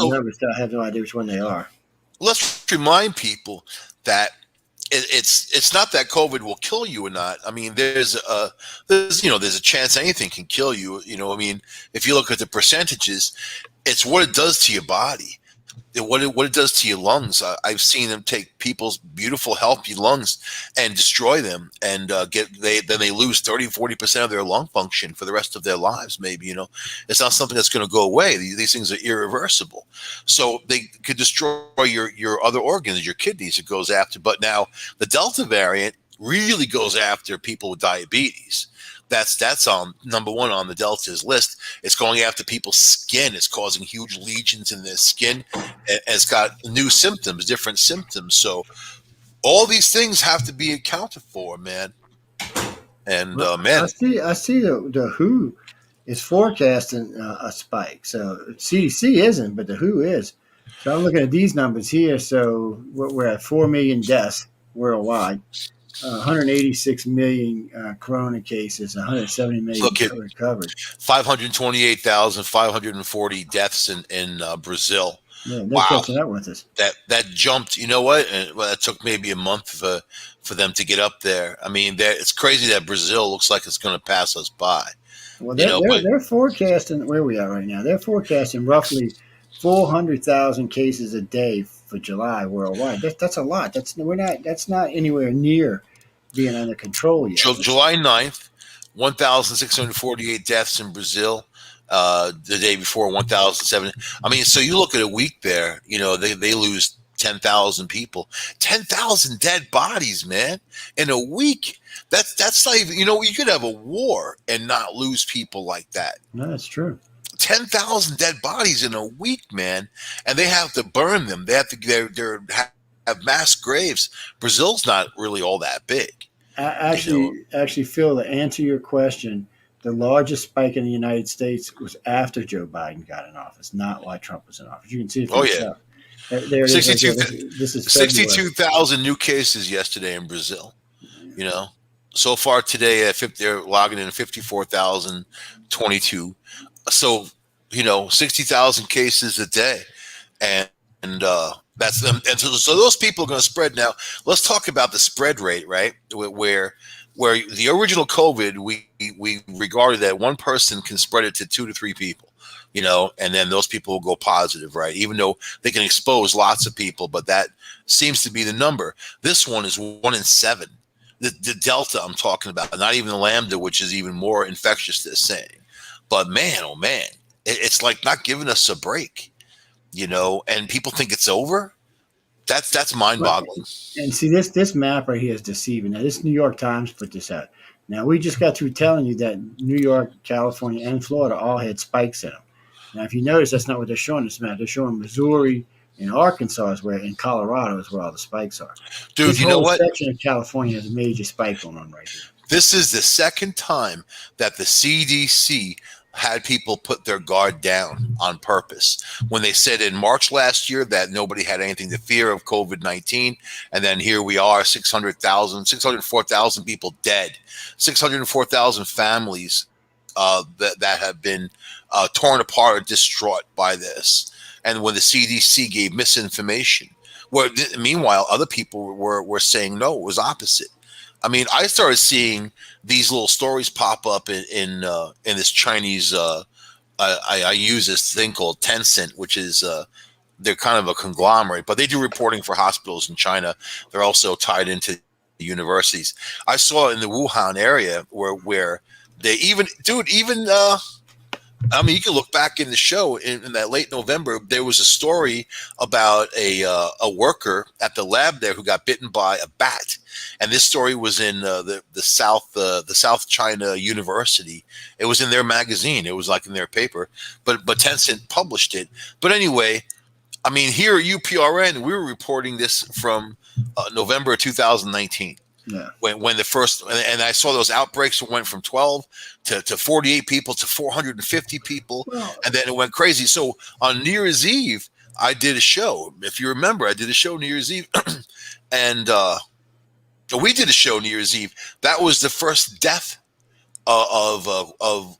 I have no idea which one they are. Let's remind people that it's not that COVID will kill you or not. I mean, there's a chance anything can kill you. I mean, if you look at the percentages, it's what it does to your body, what it does to your lungs. I've seen them take people's beautiful, healthy lungs and destroy them, and then they lose 30-40% of their lung function for the rest of their lives. Maybe it's not something that's going to go away. These things are irreversible, so they could destroy your other organs, your kidneys. It goes after, but now the Delta variant really goes after people with diabetes. That's on number one on the Delta's list. It's going after people's skin. It's causing huge lesions in their skin. And it's got new symptoms, different symptoms. So all these things have to be accounted for, man. And man, I see the WHO is forecasting a spike. So CDC isn't, but the WHO is. So I'm looking at these numbers here. So we're at 4 million deaths worldwide. 186 million corona cases, 170 million recovered. 528,540 deaths in Brazil. Yeah, they're catching up with us. That jumped. You know what? Well, it took maybe a month for them to get up there. I mean, it's crazy that Brazil looks like it's going to pass us by. Well, they're forecasting where we are right now. They're forecasting roughly 400,000 cases a day for July worldwide. That's a lot. That's not anywhere near being under control yet. July 9th, 1,648 deaths in Brazil. The day before, 1,007. I mean, so you look at a week there, they lose 10,000 people, 10,000 dead bodies, man, in a week. That's not even, you could have a war and not lose people like that. No, that's true. 10,000 dead bodies in a week, man, and they have to burn them. They have to have mass graves. Brazil's not really all that big. Actually, Phil, to answer your question, the largest spike in the United States was after Joe Biden got in office, not while Trump was in office. You can see it for yourself. There it is. This is 62,000 new cases yesterday in Brazil. So far today, they're logging in 54,022. So, 60,000 cases a day, and that's them. And so those people are going to spread. Now, let's talk about the spread rate, right? Where the original COVID, we regarded that one person can spread it to 2 to 3 people, and then those people will go positive, right? Even though they can expose lots of people, but that seems to be the number. This one is 1 in 7. The Delta I'm talking about, not even the Lambda, which is even more infectious, they're saying. But man, oh man, it's like not giving us a break, and people think it's over. That's mind-boggling. And see, this map right here is deceiving. Now, this New York Times put this out. Now, we just got through telling you that New York, California, and Florida all had spikes in them. Now, if you notice, that's not what they're showing this map. They're showing Missouri and Arkansas is where, and Colorado is where all the spikes are. Dude, this you know whole what? section of California has a major spike going on right here. This is the second time that the CDC had people put their guard down on purpose when they said in March last year that nobody had anything to fear of COVID-19. And then here we are, 604,000 people dead, 604,000 families that have been torn apart or distraught by this. And when the CDC gave misinformation, where meanwhile, other people were saying no, it was opposite. I mean, I started seeing these little stories pop up in this Chinese. I use this thing called Tencent, which is they're kind of a conglomerate, but they do reporting for hospitals in China. They're also tied into the universities. I saw in the Wuhan area where they even. I mean, you can look back in the show in that late November. There was a story about a worker at the lab there who got bitten by a bat, and this story was in the South China University. It was in their magazine. It was like in their paper, but Tencent published it. But anyway, I mean, here at UPRN, we were reporting this from November 2019. Yeah. When the first, and I saw those outbreaks went from 12 to 48 people to 450 people, and then it went crazy. So on New Year's Eve, I did a show. If you remember, I did a show New Year's Eve, and we did a show New Year's Eve. That was the first death of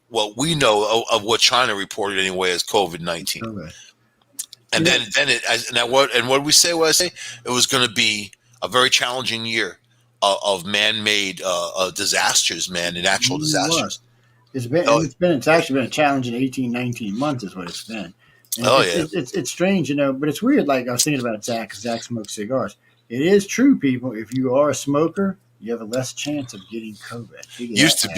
what we know of what China reported anyway as COVID-19. Okay. And then what did we say? What I say? It was going to be a very challenging year of man-made disasters, man, and actual disasters. It's actually been a challenging 18, 19 months is what it's been. And it's strange, but it's weird. Like I was thinking about Zach smokes cigars. It is true, people. If you are a smoker, you have a less chance of getting COVID. Used to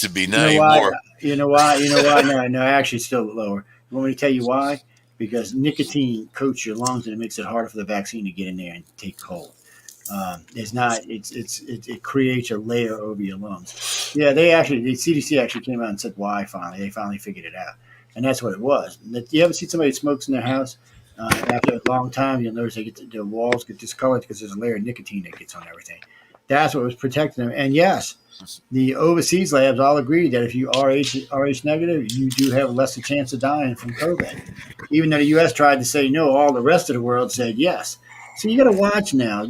be, not anymore. You know why? No, actually still lower. You want me to tell you why? Because nicotine coats your lungs and it makes it harder for the vaccine to get in there and take hold. It creates a layer over your lungs. Yeah, the CDC actually came out and said why finally. They finally figured it out. And that's what it was. You ever see somebody smokes in their house? After a long time, you'll notice the walls get discolored because there's a layer of nicotine that gets on everything. That's what was protecting them. And yes, the overseas labs all agreed that if you are RH negative, you do have a lesser chance of dying from COVID. Even though the U.S. tried to say no, all the rest of the world said yes. So you got to watch now,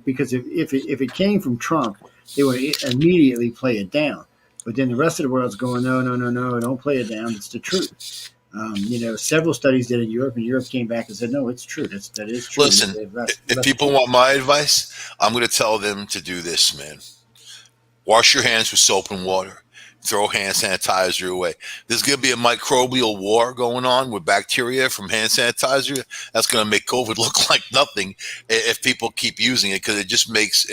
because if it came from Trump, they would immediately play it down. But then the rest of the world's going, no, don't play it down. It's the truth. Several studies did in Europe, and Europe came back and said, no, it's true. That is true. Listen, if people want my advice, I'm going to tell them to do this, man. Wash your hands with soap and water. Throw hand sanitizer away. There's going to be a microbial war going on with bacteria from hand sanitizer. That's going to make COVID look like nothing if people keep using it, because it just makes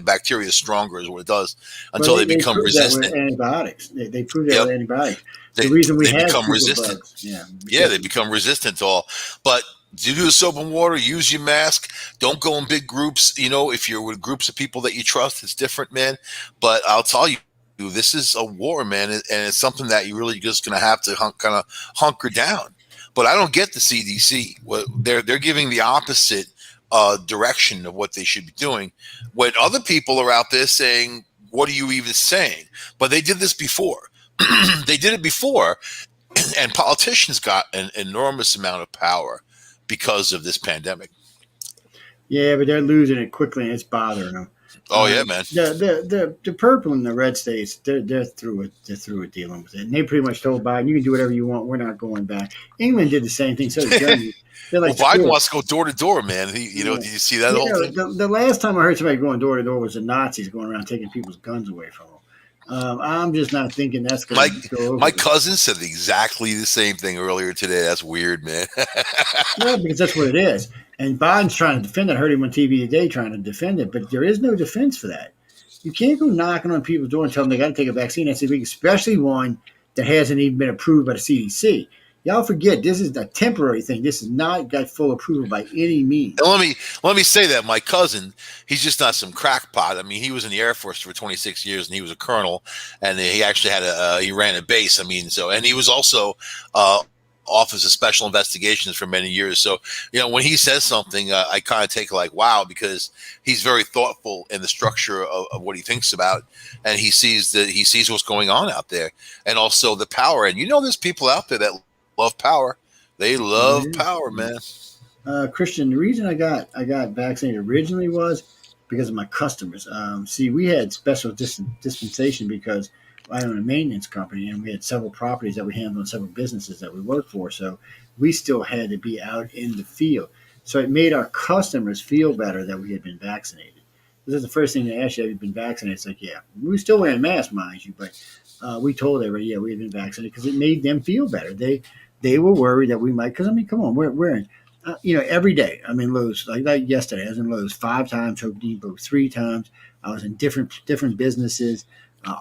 bacteria stronger is what it does until they become resistant. Antibiotics. They prove that with antibiotics. The reason we become resistant. They become resistant to all. But do the soap and water, use your mask. Don't go in big groups. If you're with groups of people that you trust, it's different, man. But I'll tell you, this is a war, man, and it's something that you really just going to have to kind of hunker down. But I don't get the CDC. They're giving the opposite direction of what they should be doing, when other people are out there saying, what are you even saying? But they did this before. They did it before, and politicians got an enormous amount of power because of this pandemic. Yeah, but they're losing it quickly, and it's bothering them. Oh yeah, man. The purple and the red states, they're through it. They're through it dealing with it. And they pretty much told Biden, you can do whatever you want. We're not going back. England did the same thing. So did Germany. Like, well, Biden wants to go door to door, man. Did you see that whole thing? The last time I heard somebody going door to door was the Nazis going around taking people's guns away from them. I'm just not thinking that's going to go over. My cousin said exactly the same thing earlier today. That's weird, man. Yeah, because that's what it is. And Biden's trying to defend it. I heard him on TV today trying to defend it, but there is no defense for that. You can't go knocking on people's door and tell them they got to take a vaccine. That's a big, especially one that hasn't even been approved by the CDC. Y'all forget this is a temporary thing. This is not got full approval by any means. And let me say that my cousin, he's just not some crackpot. I mean, he was in the Air Force for 26 years, and he was a colonel, and he actually he ran a base. I mean, and he was also Office of Special Investigations for many years. So, when he says something, I kind of take it like, wow, because he's very thoughtful in the structure of what he thinks about, and he sees what's going on out there, and also the power. And there's people out there that love power. They love power, man. Christian, the reason I got vaccinated originally was because of my customers. See, we had special dispensation because I own a maintenance company, and we had several properties that we handled and several businesses that we worked for. So we still had to be out in the field. So it made our customers feel better that we had been vaccinated. This is the first thing they asked you, have you been vaccinated? It's like, yeah. We were still wearing masks, mind you, but we told everybody, yeah, we had been vaccinated because it made them feel better. They were worried that we might, because, I mean, come on, we're in, every day. I'm in Lowe's, like yesterday, I was in Lowe's 5 times, Home Depot 3 times. I was in different businesses.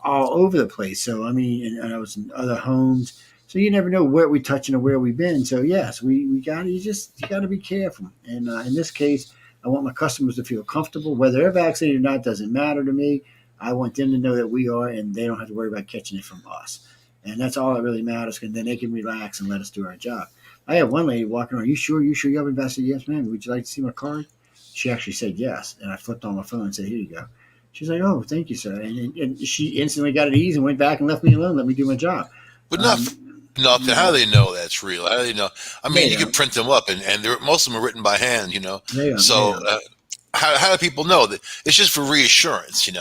All over the place. So, I mean, and I was in other homes. So you never know where we're touching or where we've been. So, yes, you got to be careful. And in this case, I want my customers to feel comfortable. Whether they're vaccinated or not doesn't matter to me. I want them to know that we are, and they don't have to worry about catching it from us. And that's all that really matters, because then they can relax and let us do our job. I had one lady walking around, you sure you have been vaccinated? Yes, ma'am. Would you like to see my card? She actually said yes. And I flipped on my phone and said, here you go. She's like, oh, thank you, sir. And she instantly got at ease and went back and left me alone, let me do my job. But nothing. How do they know that's real? How do they know? I mean, you can print them up, and most of them are written by hand, So how do people know that? It's just for reassurance, It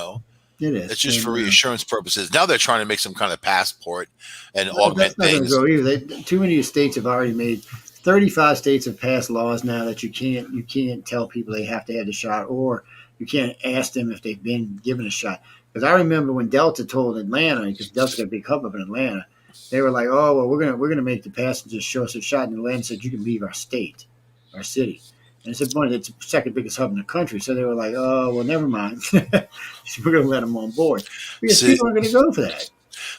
is. It's just for reassurance purposes. Now they're trying to make some kind of passport and augment things. Go either. Too many states have already made. 35 states have passed laws now that you can't tell people they have to have the shot, or you can't ask them if they've been given a shot. Because I remember when Delta told Atlanta, because Delta's got a big hub up in Atlanta, they were like, "Oh, well, we're gonna make the passengers show us a shot." And Atlanta said, "You can leave our state, our city." And it's it's the second biggest hub in the country. So they were like, "Oh, well, never mind. We're gonna let them on board because people aren't gonna go for that."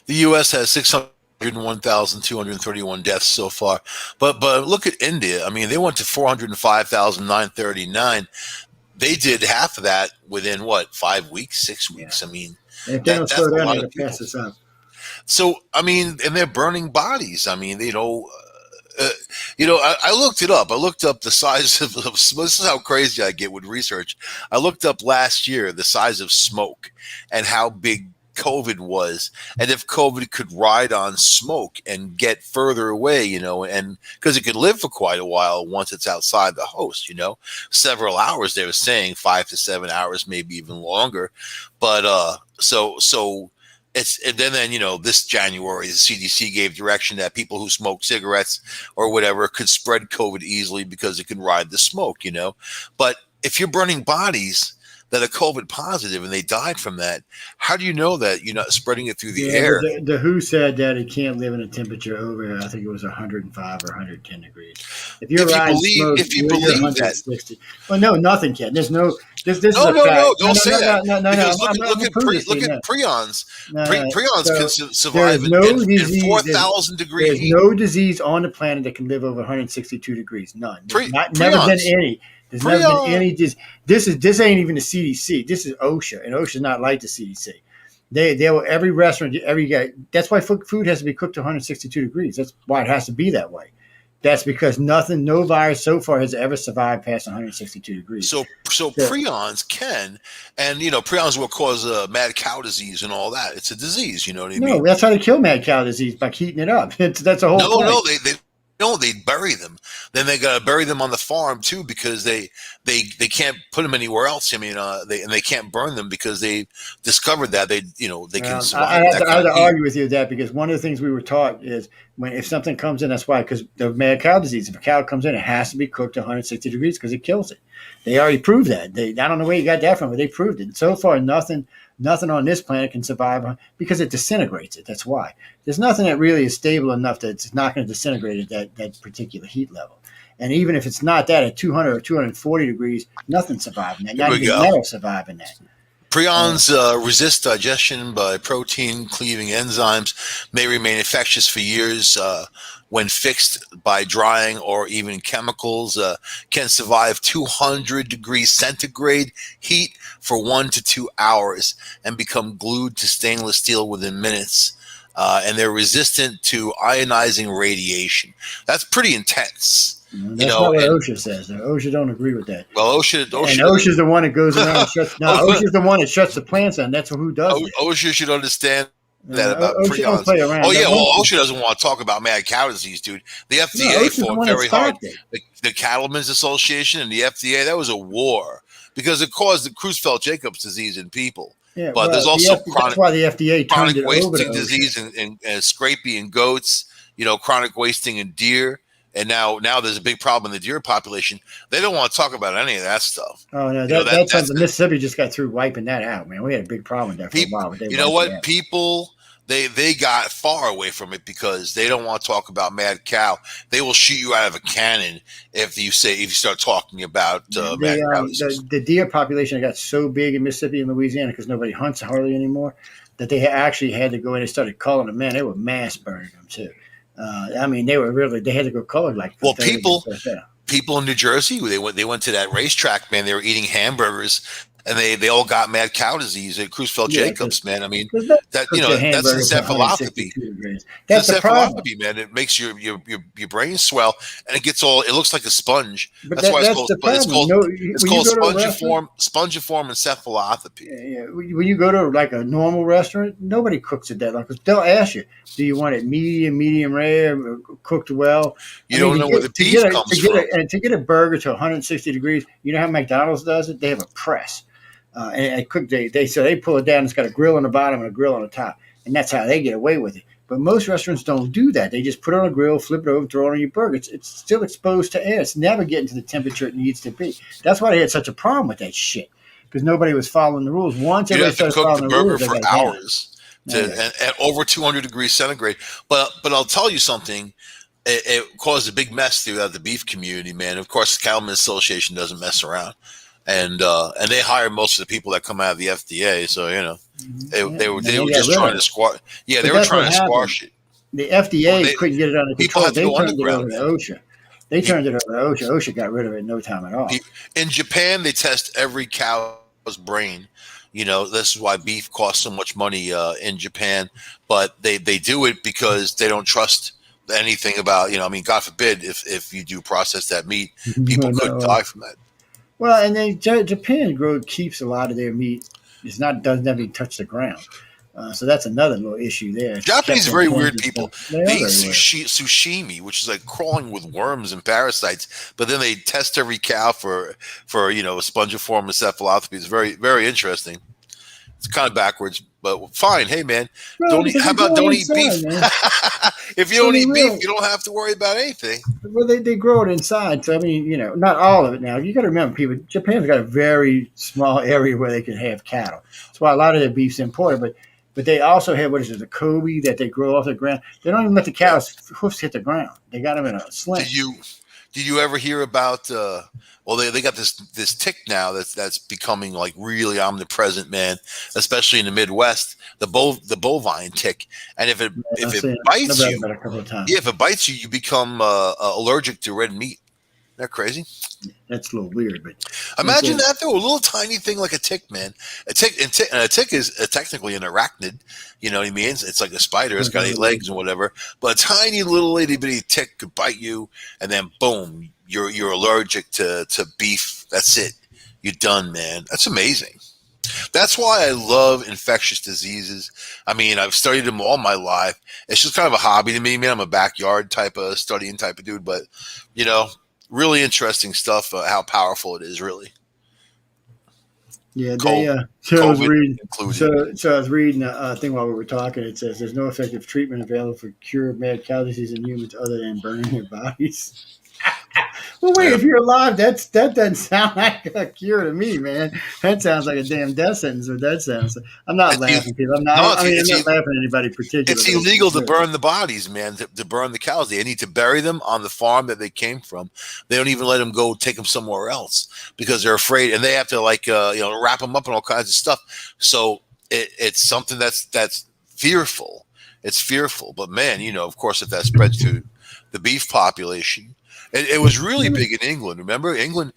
The U.S. has 601,231 deaths so far, but look at India. I mean, they went to 405,939. They did half of that within 5 weeks, 6 weeks. Yeah. I mean, if they don't slow down, they'll pass us up. So, I mean, and they're burning bodies. I mean, I looked it up. I looked up the size of this is how crazy I get with research. I looked up last year the size of smoke and how big COVID was, and if COVID could ride on smoke and get further away, and because it could live for quite a while once it's outside the host, several hours. They were saying 5 to 7 hours, maybe even longer. But so it's and then this January the CDC gave direction that people who smoke cigarettes or whatever could spread COVID easily because it can ride the smoke, But if you're burning bodies that are COVID positive and they died from that, how do you know that you're not spreading it through the air? The WHO said that it can't live in a temperature over, I think it was 105 or 110 degrees. If you believe that. Well, no, nothing can. There's no. This is a fact. Don't say that. No. Look at prions. Prions can survive in 4,000 degrees. There's no disease on the planet that can live over 162 degrees. None. Never been any. There's never been any. This ain't even the CDC. This is OSHA, and OSHA's not like the CDC. They will every restaurant, every guy. That's why food has to be cooked to 162 degrees. That's why it has to be that way. That's because no virus so far has ever survived past 162 degrees. So prions can, and prions will cause mad cow disease and all that. It's a disease, you know what I mean? No, that's how they kill mad cow disease, by heating it up. That's a whole. No, they bury them. Then they got to bury them on the farm too, because they can't put them anywhere else. I mean, they can't burn them because they discovered that they can survive. I have to argue with you with that, because one of the things we were taught is if something comes in, that's why, because the mad cow disease, if a cow comes in, it has to be cooked to 160 degrees because it kills it. They already proved that. I don't know where you got that from, but they proved it. So far, nothing on this planet can survive because it disintegrates it. That's why. There's nothing that really is stable enough that it's not going to disintegrate at that particular heat level. And even if it's not that, at 200 or 240 degrees, nothing surviving that. Not even metal surviving that. Prions resist digestion by protein-cleaving enzymes, may remain infectious for years when fixed by drying or even chemicals, can survive 200 degrees centigrade heat for 1 to 2 hours and become glued to stainless steel within minutes. And they're resistant to ionizing radiation. That's pretty intense. That's not what OSHA says. OSHA don't agree with that. Well, OSHA's the one that goes around and shuts. No, OSHA's the one that shuts the plants down. That's who does it. OSHA should understand that about OSHA don't play around. Oh yeah, well, OSHA doesn't want to talk about mad cow disease, dude. The FDA fought very hard. The Cattlemen's Association and the FDA, that was a war because it caused the Creutzfeldt-Jacobs disease in people. Yeah, but there's also that's why the FDA turned it over to disease and scrapie in goats. Chronic wasting in deer. And now there's a big problem in the deer population. They don't want to talk about any of that stuff. Oh no, that's Mississippi just got through wiping that out, man. We had a big problem there for a while. You know what? People they got far away from it because they don't want to talk about mad cow. They will shoot you out of a cannon if you start talking about mad cow. The deer population got so big in Mississippi and Louisiana because nobody hunts hardly anymore that they actually had to go in and started culling them. Man, they were mass burning them too. They had to go color like. Well, people in New Jersey, they went to that racetrack, man. They were eating hamburgers, and they all got mad cow disease at Creutzfeldt-Jacobs, man. I mean, that's encephalopathy. That's encephalopathy, man. It makes your brain swell, and it looks like a sponge. That's why it's called spongiform encephalopathy. Yeah. When you go to like a normal restaurant, nobody cooks it that long because they'll ask you, "Do you want it medium rare, cooked well?" You don't know where the beef comes from. And to get a burger to 160 degrees, you know how McDonald's does it? They have a press. And cook they pull it down. It's got a grill on the bottom and a grill on the top, and that's how they get away with it. But most restaurants don't do that. They just put it on a grill, flip it over, and throw it on your burger. It's still exposed to air. It's never getting to the temperature it needs to be. That's why they had such a problem with that shit because nobody was following the rules. Once you have to cook the burger for hours at over 200 degrees centigrade. But I'll tell you something. It caused a big mess throughout the beef community, man. Of course, the Cattlemen's Association doesn't mess around. And they hire most of the people that come out of the FDA, so they were just trying to squash. Yeah, they were trying to squash it. The FDA couldn't get it under control. They turned it over to OSHA. They turned it over to OSHA. OSHA got rid of it in no time at all. In Japan, they test every cow's brain. This is why beef costs so much money in Japan. But they do it because they don't trust anything about God forbid if you do process that meat, people could die from that. Well, and then Japan keeps a lot of their meat. Doesn't even touch the ground. So that's another little issue there. Japanese are very weird people. They eat sushimi, which is like crawling with worms and parasites. But then they test every cow for spongiform encephalopathy. It's very, very interesting. It's kind of backwards, but fine. Hey, man, don't eat beef? If you don't eat beef, you don't have to worry about anything. Well, they grow it inside. So, I mean, not all of it now. You got to remember, Japan's got a very small area where they can have cattle. That's why a lot of their beef's imported. But they also have, the Kobe that they grow off the ground. They don't even let the cows' hoofs hit the ground. They got them in a sling. Did you ever hear about? They got this tick now that's becoming like really omnipresent, man. Especially in the Midwest, the bovine tick. And if it bites you, you become allergic to red meat. Isn't that crazy? That's a little weird, but imagine that though, a little tiny thing like a tick, man. A tick is technically an arachnid. You know what I mean? It's like a spider. It's got 8 legs and whatever. But a tiny little itty bitty tick could bite you, and then boom, you're allergic to beef. That's it. You're done, man. That's amazing. That's why I love infectious diseases. I mean, I've studied them all my life. It's just kind of a hobby to me, man. I'm a backyard type of studying type of dude, but really interesting stuff. How powerful it is, really. Yeah, I was reading a thing while we were talking. It says there's no effective treatment available for cure of mad cow disease in humans other than burning their bodies. Well, wait, if you're alive, that doesn't sound like a cure to me, man. That sounds like a damn death sentence. What that sounds like. I'm not laughing, people. I'm not laughing at anybody particularly. It's illegal to burn the bodies, man. To burn the cows, they need to bury them on the farm that they came from. They don't even let them go take them somewhere else because they're afraid, and they have to wrap them up and all kinds of stuff. So it's something that's fearful. It's fearful, but man, of course, if that spreads to the beef population. It was really big in England. Remember, England's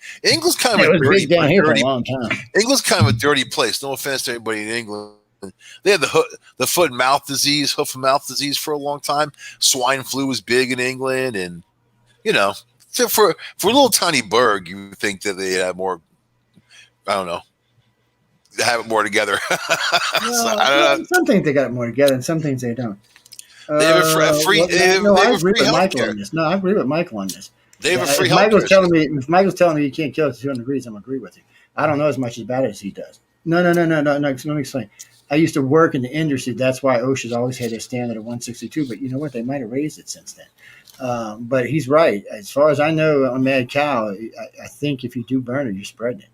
kind of It a was dirty, big down here for a long time. England's kind of a dirty place. No offense to anybody in England. They had the foot and mouth disease, hoof and mouth disease for a long time. Swine flu was big in England, and so for a little tiny burg, you would think that they had more. I don't know. Have it more together. I don't know. Some things they got it more together, and some things they don't. They have a free. I agree with Michael on this. No, I agree with Michael on this. They have a free if Michael's telling me you can't kill it to 200 degrees, I'm agree with you. I don't know as much about it as he does. No. Let me explain. I used to work in the industry. That's why OSHA's always had their standard of 162. But you know what? They might have raised it since then. But he's right. As far as I know, on mad cow, I think if you do burn it, you're spreading it.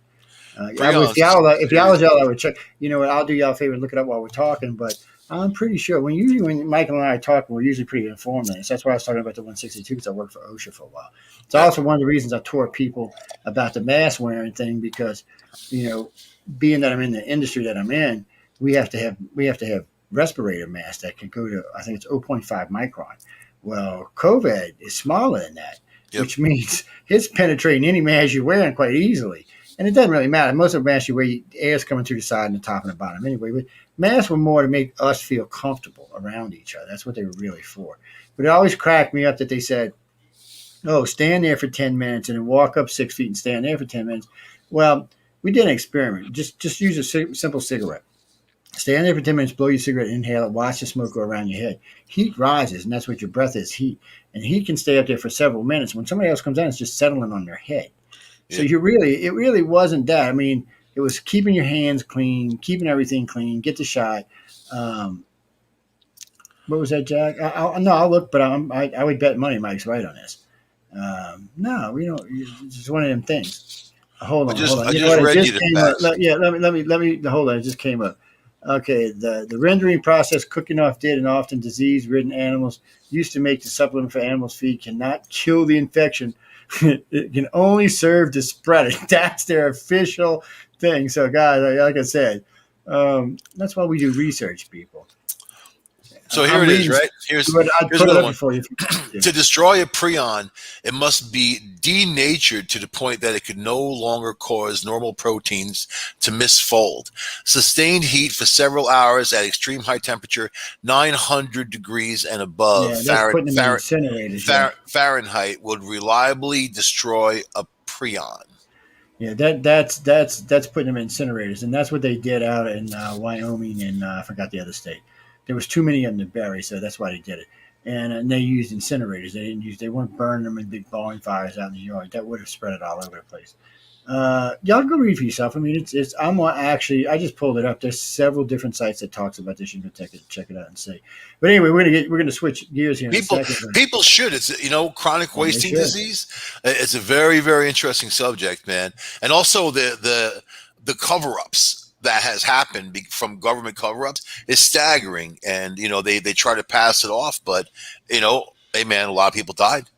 If y'all was I would check. You know what? I'll do y'all a favor and look it up while we're talking. But I'm pretty sure when Michael and I talk, we're usually pretty informed on this. That's why I was talking about the 162 because I worked for OSHA for a while. It's also one of the reasons I taught people about the mask wearing thing because, being that I'm in the industry that I'm in, we have to have respirator masks that can go to, I think it's 0.5 micron. Well, COVID is smaller than that, which means it's penetrating any mask you're wearing quite easily. And it doesn't really matter. Most of the masks you wear, air's coming through the side and the top and the bottom anyway. But masks were more to make us feel comfortable around each other. That's what they were really for. But it always cracked me up that they said, oh, stand there for 10 minutes and then walk up 6 feet and stand there for 10 minutes. Well, we did an experiment. Just use a simple cigarette. Stand there for 10 minutes, blow your cigarette, inhale it, watch the smoke go around your head. Heat rises, and that's what your breath is, heat. And heat can stay up there for several minutes. When somebody else comes in, it's just settling on their head. So it really wasn't that. I mean, it was keeping your hands clean, keeping everything clean, get the shot. What was that, Jack? I'll look, but I would bet money Mike's right on this. No, we don't. It's just one of them things. Hold on. I just read you the facts. Let me hold on. It just came up. Okay, the rendering process, cooking off dead and often disease-ridden animals used to make the supplement for animals' feed cannot kill the infection. It can only serve to spread it. That's their official thing. So, guys, like I said, that's why we do research, people. So here it is, right? Here's another one. For you. To destroy a prion, it must be denatured to the point that it could no longer cause normal proteins to misfold. Sustained heat for several hours at extreme high temperature, 900 degrees and above Fahrenheit, would reliably destroy a prion. Yeah, that's putting them in incinerators, and that's what they did out in Wyoming and I forgot the other state. There was too many of them to bury, so that's why they did it. And they used incinerators. They weren't burning them in big bonfires out in the yard. That would have spread it all over the place. Y'all go read for yourself. I mean, I just pulled it up. There's several different sites that talks about this. You can check it out and see. But anyway, we're gonna switch gears here. People should. It's chronic wasting disease. It's a very, very interesting subject, man. And also the cover-ups that has happened from government cover-ups is staggering. And, they try to pass it off, but, hey man, a lot of people died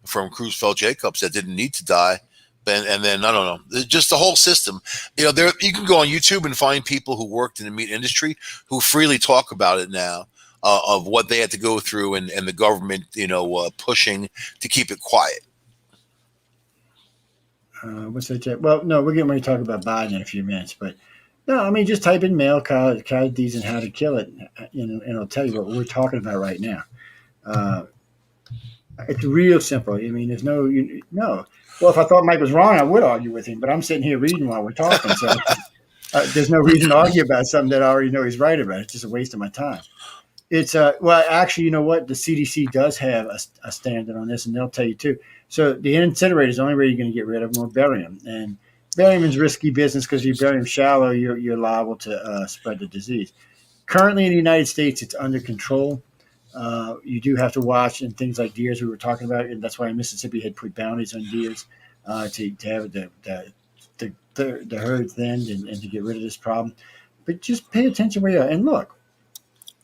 from Creutzfeldt-Jacobs that didn't need to die. And then, I don't know, just the whole system, you can go on YouTube and find people who worked in the meat industry who freely talk about it now, of what they had to go through and the government, pushing to keep it quiet. What's that? Well, no, we're getting ready to talk about Biden in a few minutes, but no, I mean, just type in male cow disease and how to kill it, and it'll tell you what we're talking about right now. It's real simple. I mean, there's no. Well, if I thought Mike was wrong, I would argue with him, but I'm sitting here reading while we're talking, so there's no reason to argue about something that I already know he's right about. It's just a waste of my time. It's well, actually, you know what? The CDC does have a standard on this, and they'll tell you too. So the incinerator is the only way you're going to get rid of them or bury them, and burying is risky business because you bury them shallow, you're liable to spread the disease. Currently in the United States, it's under control. You do have to watch and things like deers we were talking about, and that's why Mississippi had put bounties on deers to have the herd thinned and to get rid of this problem. But just pay attention where you are. And look,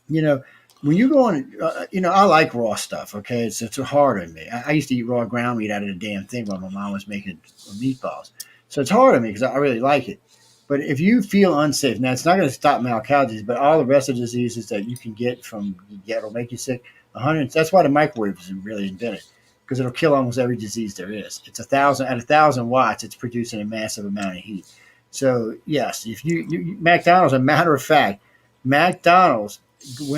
when you go on, I like raw stuff, okay? It's hard on me. I used to eat raw ground meat out of the damn thing while my mom was making meatballs. So it's hard on me because I really like it. But if you feel unsafe, now it's not going to stop mad disease, but all the rest of the diseases that you can get will make you sick. 100. That's why the microwave was really invented, because it'll kill almost every disease there is. It's 1,000 watts. It's producing a massive amount of heat. So yes, if you McDonald's, a matter of fact, McDonald's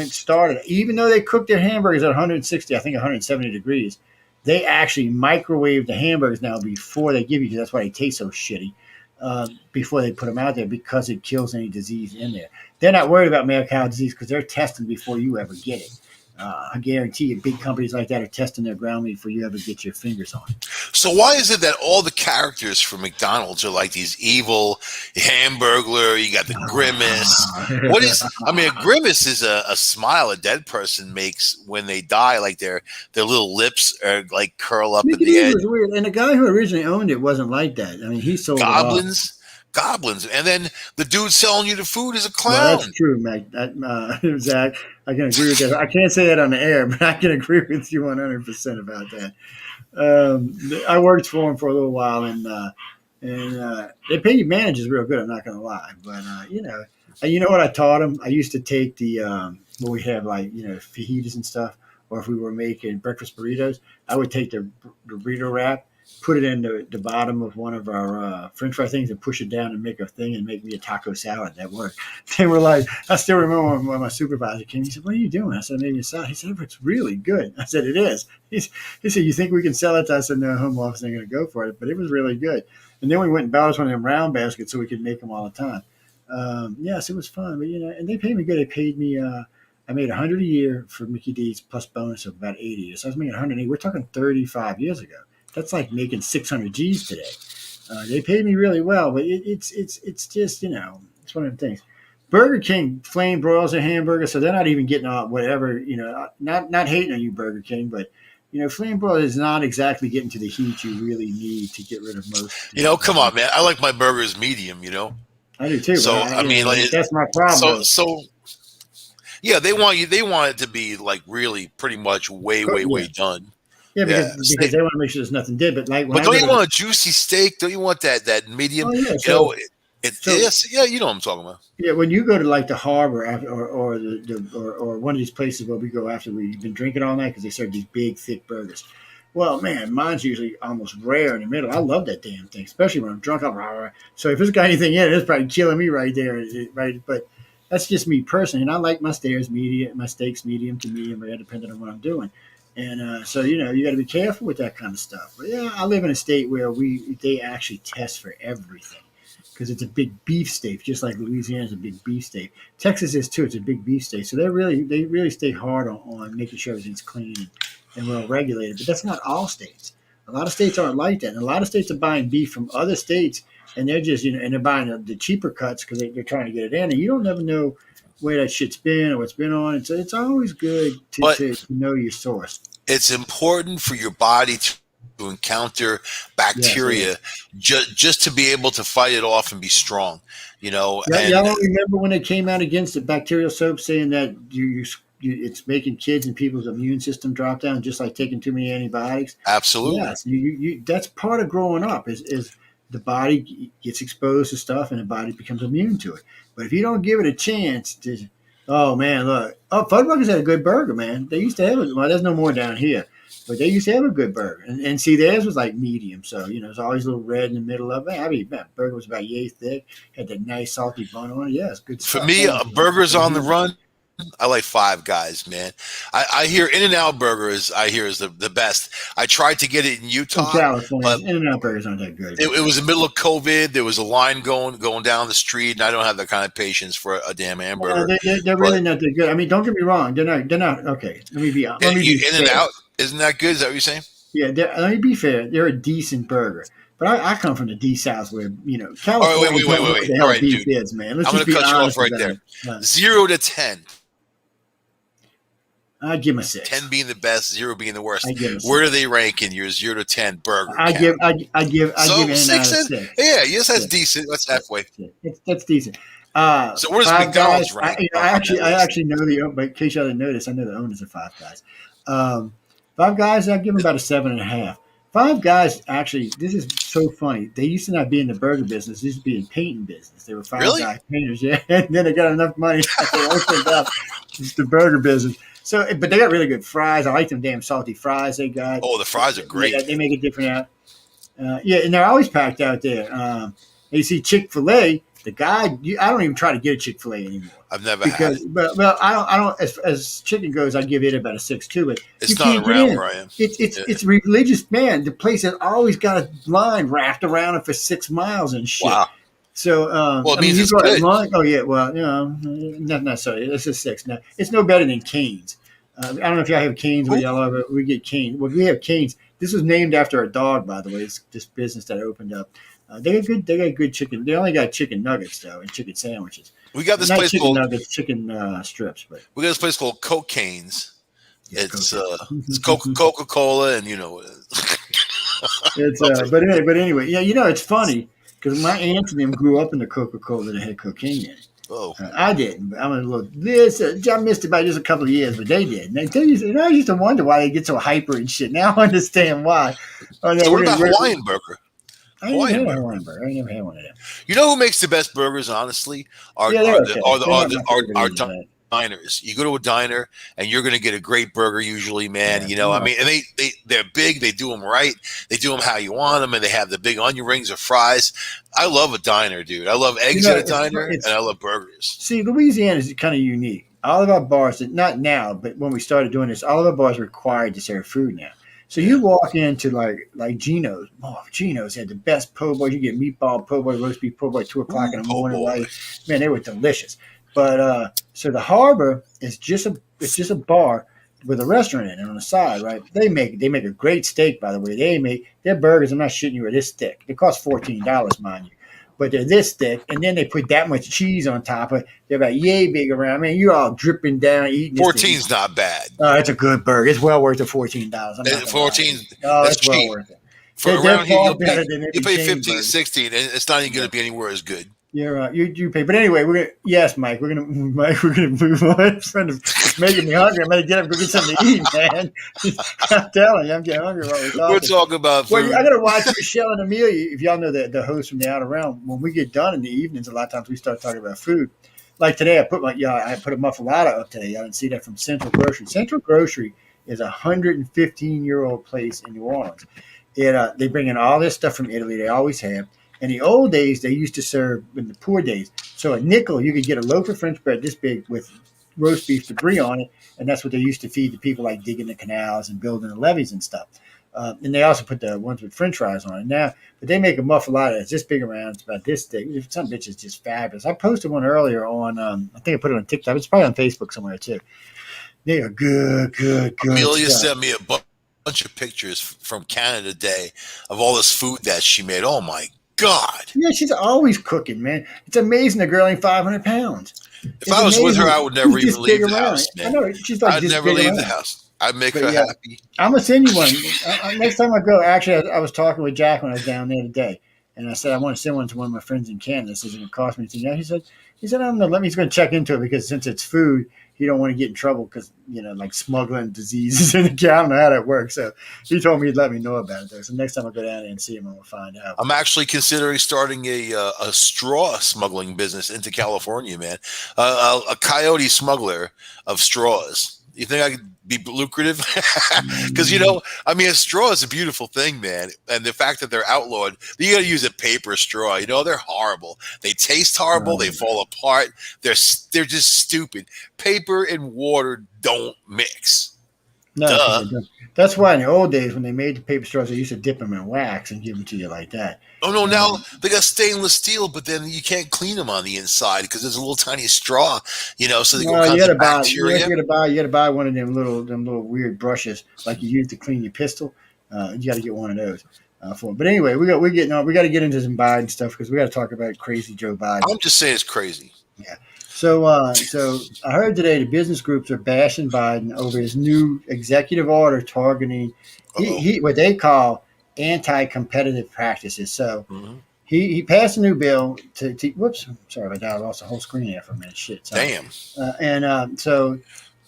started, even though they cook their hamburgers at 160, I think 170 degrees, they actually microwave the hamburgers now before they give you, because that's why they taste so shitty, before they put them out there, because it kills any disease in there. They're not worried about mad cow disease because they're testing before you ever get it. I guarantee you, big companies like that are testing their ground meat before you ever get your fingers on it. So why is it that all the characters from McDonald's are like these evil Hamburglar? You got the Grimace. What is? I mean, a grimace is a smile a dead person makes when they die. Like their little lips are like curl up at the end. Was weird. And the guy who originally owned it wasn't like that. I mean, he sold Goblins, and then the dude selling you the food is a clown. Well, that's true, Mike. Zach, I can agree with that. I can't say that on the air, but I can agree with you 100% about that. I worked for him for a little while, and they pay you managers real good. I'm not going to lie, but you know what I taught them? I used to take the what we have, like, fajitas and stuff, or if we were making breakfast burritos, I would take the burrito wrap, put it in the bottom of one of our French fry things, and push it down and make a thing and make me a taco salad. That worked. They were like, I still remember when my supervisor came. He said, "What are you doing?" I said, "Maybe a salad." He said, "It's really good." I said, "It is." He said, "You think we can sell it?" I said, "No, home office ain't going to go for it." But it was really good. And then we went and bought us one of them round baskets so we could make them all the time. Yes, it was fun. But and they paid me good. They paid me. I made $100 a year for Mickey D's plus bonus of about 80. So I was making $180. We're talking 35 years ago. That's like making 600 G's today. They paid me really well, but it's just, it's one of the things. Burger King flame broils their hamburger, so they're not even getting all whatever, not hating on you, Burger King, but flame broil is not exactly getting to the heat you really need to get rid of most. Come on, man. I like my burgers medium, I do too. So I mean, that's my problem. So yeah, they want it to be like really pretty much way done. Yeah, because they want to make sure there's nothing dead. But don't you want a juicy steak? Don't you want that medium? Oh, yeah. You know what I'm talking about. Yeah, when you go to like the Harbor or one of these places where we go after we've been drinking all night because they serve these big thick burgers. Well, man, mine's usually almost rare in the middle. I love that damn thing, especially when I'm drunk. So if it's got anything in it, it's probably killing me right there. Right, but that's just me personally, and I like my steaks medium to medium rare, depending on what I'm doing. And so you got to be careful with that kind of stuff. But yeah, I live in a state where they actually test for everything because it's a big beef state, just like Louisiana is a big beef state. Texas is too; it's a big beef state. So they really stay hard on making sure everything's clean and well regulated. But that's not all states. A lot of states aren't like that. And a lot of states are buying beef from other states, and they're just and they're buying the cheaper cuts because they're trying to get it in, and you don't never know where that shit's been or what's been on. And so it's always good to know your source. It's important for your body to encounter bacteria just to be able to fight it off and be strong, Y'all remember when they came out against the bacterial soap saying that it's making kids and people's immune system drop down just like taking too many antibiotics? Absolutely. Yes, that's part of growing up is the body gets exposed to stuff and the body becomes immune to it. But if you don't give it a chance to, oh man, look, Fuddruckers had a good burger, man. They used to have it. Well, there's no more down here, but they used to have a good burger. And see, theirs was like medium, so it's always a little red in the middle of it. I mean, that burger was about yay thick, had that nice salty bun on it. Yeah, it's good stuff. For me, burgers on the run. I like Five Guys, man. I hear In-N-Out Burger is the best. I tried to get it in Utah, California. In-N-Out Burgers aren't that good. It was the middle of COVID. There was a line going down the street, and I don't have that kind of patience for a damn hamburger. They're really not that good. I mean, don't get me wrong. They're not okay. Let me be honest. In-N-Out, isn't that good? Is that what you're saying? Yeah. Let me be fair. They're a decent burger. But I come from the D South where, California. Wait. All right, dude. Is, man. I'm going to cut you off right there. 0 to 10. I'd give him a 6. 10 being the best, 0 being the worst. Where do they rank in your 0 to 10 burger? I give In-N-Out a 6. Yeah, yes, that's decent. That's halfway. That's decent. So where does McDonald's rank? I actually know but in case y'all didn't notice, I know the owners of Five Guys. Five Guys, I give them about a 7.5. Five Guys, actually, this is so funny. They used to not be in the burger business. They used to be in painting business. They were Five Really? Guy painters, yeah. And then they got enough money that they opened up the burger business. So, but they got really good fries. I like them damn salty fries they got. Oh, the fries are great. They make it different out. Yeah, and they're always packed out there. You see Chick-fil-A, the guy, I don't even try to get a Chick-fil-A anymore. I've never had it. But I don't. As chicken goes, I give it about a 6.2. But It's you not can't get around in. where I am. It's religious, man. The place has always got a line wrapped around it for 6 miles and shit. Wow. So, Well, it means it's good. Oh yeah, well, not necessarily. It's a 6. No, it's no better than Cane's. I don't know if y'all have Cane's where y'all are, but we get Cane's. Well, we have Cane's. This was named after a dog, by the way. It's this business that opened up. They got good chicken. They only got chicken nuggets though, and chicken sandwiches. We got this Not place chicken called nuggets, chicken strips, but we got this place called Cocaine's. Yeah, It's Coca-Cola, and you know. it's but anyway, yeah, it's funny because my aunts and them grew up in the Coca-Cola that had cocaine in it. Oh, I didn't. I'm a little. I missed it by just a couple of years, but they did. And I used to wonder why they get so hyper and shit. Now I understand why. Oh, no, so what about Hawaiian burger? I never had a Hawaiian burger. I never had one of them. You know who makes the best burgers? Honestly, are diners. You go to a diner and you're going to get a great burger usually, man. I mean, and they're big. They do them right. They do them how you want them, and they have the big onion rings or fries. I love a diner, dude. I love eggs at a diner, and I love burgers. See, Louisiana is kind of unique. All of our bars, not now, but when we started doing this, all of our bars are required to serve food now. So you walk into like Geno's. Oh, Geno's had the best po' boy. You get meatball po' boy, roast beef po' boy, 2:00 in the morning. Like, man, they were delicious. But so the Harbor is just a bar with a restaurant in it on the side, right? They make a great steak, by the way. They make their burgers. I'm not shitting you, are this thick. They cost $14, mind you, but they're this thick. And then they put that much cheese on top of it. They're about yay big around. I mean, you're all dripping down eating. 14's not bad. Oh, it's a good burger. It's well worth the $14. 14. Oh, that's it's cheap. well worth it. For around here, you pay 15, burgers. 16, and it's not even going to be anywhere as good. You're right. You pay, but anyway, Mike. We're gonna move on. Friend of making me hungry. I'm gonna get up and go get something to eat, man. I'm telling you, I'm getting hungry while we're talking. We're talking about food. Well, I gotta watch Michelle and Amelia. If y'all know the host from the Outer Realm, when we get done in the evenings, a lot of times we start talking about food. Like today, I put a muffalata up today. I didn't see that from Central Grocery. Central Grocery is a 115-year-old place in New Orleans. They bring in all this stuff from Italy. They always have. In the old days, they used to serve in the poor days. So a nickel, you could get a loaf of French bread this big with roast beef debris on it, and that's what they used to feed the people like digging the canals and building the levees and stuff. And they also put the ones with French fries on it now. But they make a muffalata that's this big around. It's about this thick. Some bitch is just fabulous. I posted one earlier on, I think I put it on TikTok. It's probably on Facebook somewhere too. They are good. Amelia stuff. sent me a bunch of pictures from Canada Day of all this food that she made. Oh, my God. Yeah, she's always cooking, man. It's amazing the girl ain't 500 pounds. If I was with her, I would never even leave the house, man. I know. She's like, I'd never leave the house. I'd make her happy. I'm going to send you one. Next time I go, actually, I was talking with Jack when I was down there today, and I said, I want to send one to one of my friends in Canada. This isn't going to cost me anything. Yeah, he said, I don't know. He's going to check into it because since it's food, he don't want to get in trouble because, like smuggling diseases in the cow. I don't know how that works. So he told me he'd let me know about it, though. So next time I go down there and see him, I'm going to find out. I'm actually considering starting a straw smuggling business into California, man. A coyote smuggler of straws. You think I could be lucrative? Because, a straw is a beautiful thing, man. And the fact that they're outlawed, you got to use a paper straw. They're horrible. They taste horrible. They fall apart. They're just stupid. Paper and water don't mix. No, that's why in the old days when they made the paper straws, they used to dip them in wax and give them to you like that. Oh, no, now they got stainless steel, but then you can't clean them on the inside because there's a little tiny straw, so they go kinds of bacteria. You got to buy one of them little weird brushes like you use to clean your pistol. You got to get one of those for. But anyway, we got to get into some Biden stuff because we got to talk about crazy Joe Biden. I'm just saying it's crazy. Yeah. So I heard today the business groups are bashing Biden over his new executive order targeting what they call anti-competitive practices. So he passed a new bill to whoops, sorry about that. I lost the whole screen there for a minute. Shit. Damn. So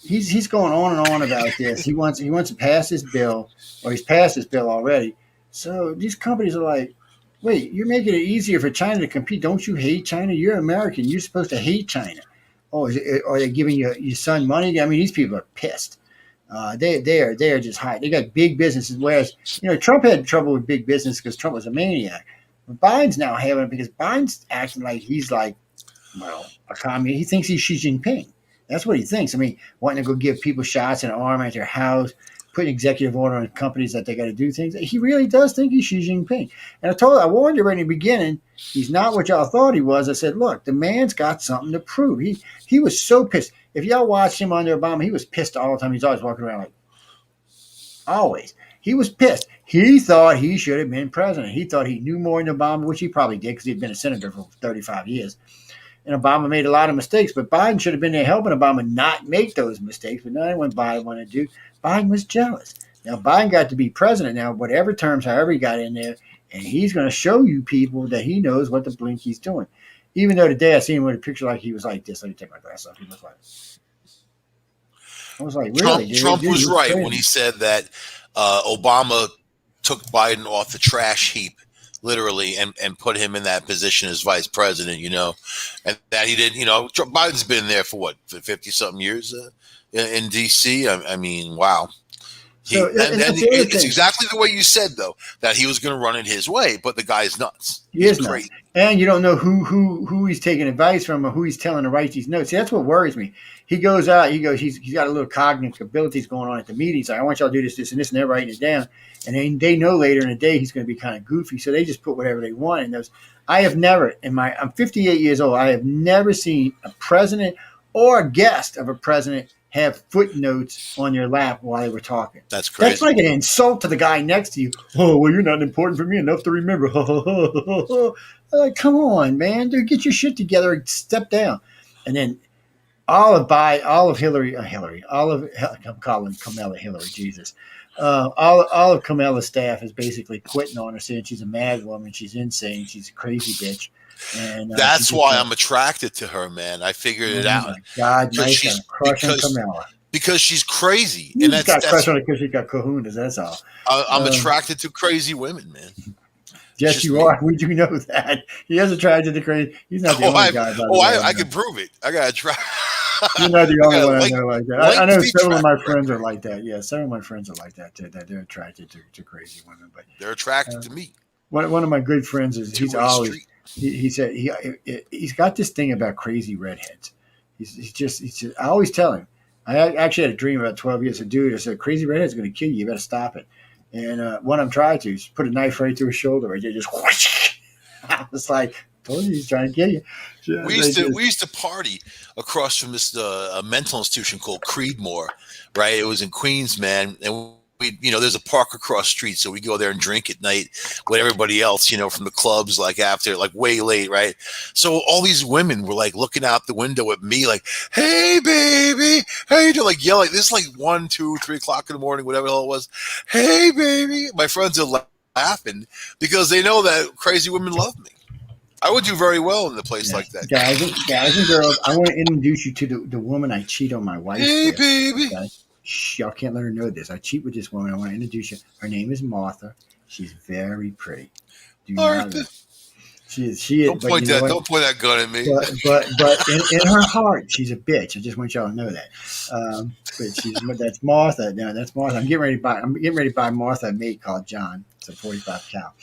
he's going on and on about this. He wants to pass this bill, or he's passed this bill already, So these companies are like, wait, you're making it easier for China to compete. Don't you hate China? You're American. You're supposed to hate China. Oh, are they giving your son money? I mean, these people are pissed. They are just high. They got big businesses. Whereas Trump had trouble with big business because Trump was a maniac. But Biden's now having it because Biden's acting like he's like, well, a communist. He thinks he's Xi Jinping. That's what he thinks. I mean, wanting to go give people shots in an arm at their house, put an executive order on companies that they got to do things. He really does think he's Xi Jinping. And I warned you right in the beginning, he's not what y'all thought he was. I said, look, the man's got something to prove. He was so pissed. If y'all watched him under Obama, he was pissed all the time. He's always walking around like, always. He was pissed. He thought he should have been president. He thought he knew more than Obama, which he probably did because he'd been a senator for 35 years. And Obama made a lot of mistakes, but Biden should have been there helping Obama not make those mistakes. But not what Biden wanted to do. Biden was jealous. Now, Biden got to be president now, whatever terms, however he got in there, and he's going to show you people that he knows what the blink he's doing. Even though today I seen him with a picture like he was like this. Let me take my glasses off. He looked like I was like, really? Trump was right when he said that Obama took Biden off the trash heap, literally, and put him in that position as vice president, and that he did, Biden's been there for 50-something years in D.C. I mean, wow. It's exactly the way you said, though, that he was going to run it his way, but the guy's nuts. He's nuts. And you don't know who he's taking advice from or who he's telling to write these notes. See, that's what worries me. He goes out, he's got a little cognitive abilities going on at the meetings. Like, I want y'all to do this, this, and this, and they're writing it down. And then they know later in the day he's going to be kind of goofy, so they just put whatever they want in those. I have never, I'm 58 years old, I have never seen a president or a guest of a president have footnotes on your lap while they were talking. That's crazy. That's like an insult to the guy next to you. Oh, well, you're not important for me enough to remember. Like, come on, man. Dude, get your shit together and step down. And then I'm calling Kamala Hillary, Jesus. All of Kamala's staff is basically quitting on her, saying she's a mad woman, she's insane, she's a crazy bitch. And that's why I'm attracted to her, man. I figured it out. God, nice got a crush on Kamala. Because she's crazy. You just got a crush on her because she's got kahunas, that's all. I'm attracted to crazy women, man. Yes, you are. Would you know that? He is attracted to crazy. He's not the only guy. I can prove it. I got to try. You're not the only one I know like that. I know several of my friends are like that. Yeah, several of my friends are like that, too, that they're attracted to crazy women. But they're attracted to me. One of my good friends is he's always he said he's got this thing about crazy redheads. He's just I always tell him. I actually had a dream about 12 years. Dude, I said, crazy redhead's going to kill you. You better stop it. And one I'm trying to put a knife right through his shoulder. Right there, just whoosh. I was like, told you he's trying to kill you. We used to party across from this a mental institution called Creedmoor, right? It was in Queens, man, and there's a park across the street, so we go there and drink at night with everybody else, from the clubs, like after, like way late, right? So all these women were like looking out the window at me, like, "Hey, baby, how you doing?" Like yelling. This is like 1, 2, 3 o'clock in the morning, whatever the hell it was. "Hey, baby!" My friends are laughing because they know that crazy women love me. I would do very well in a place like that. Guys and girls, I want to introduce you to the woman I cheat on my wife. Hey, with, baby. Okay? Shh, y'all can't let her know this. I cheat with this woman. I want to introduce you. Her name is Martha. She's very pretty. Do you know that? She is. Don't point that gun at me. But in her heart, she's a bitch. I just want y'all to know that. But that's Martha. Now that's Martha. I'm getting ready to buy Martha a mate called John. It's a 45 cal.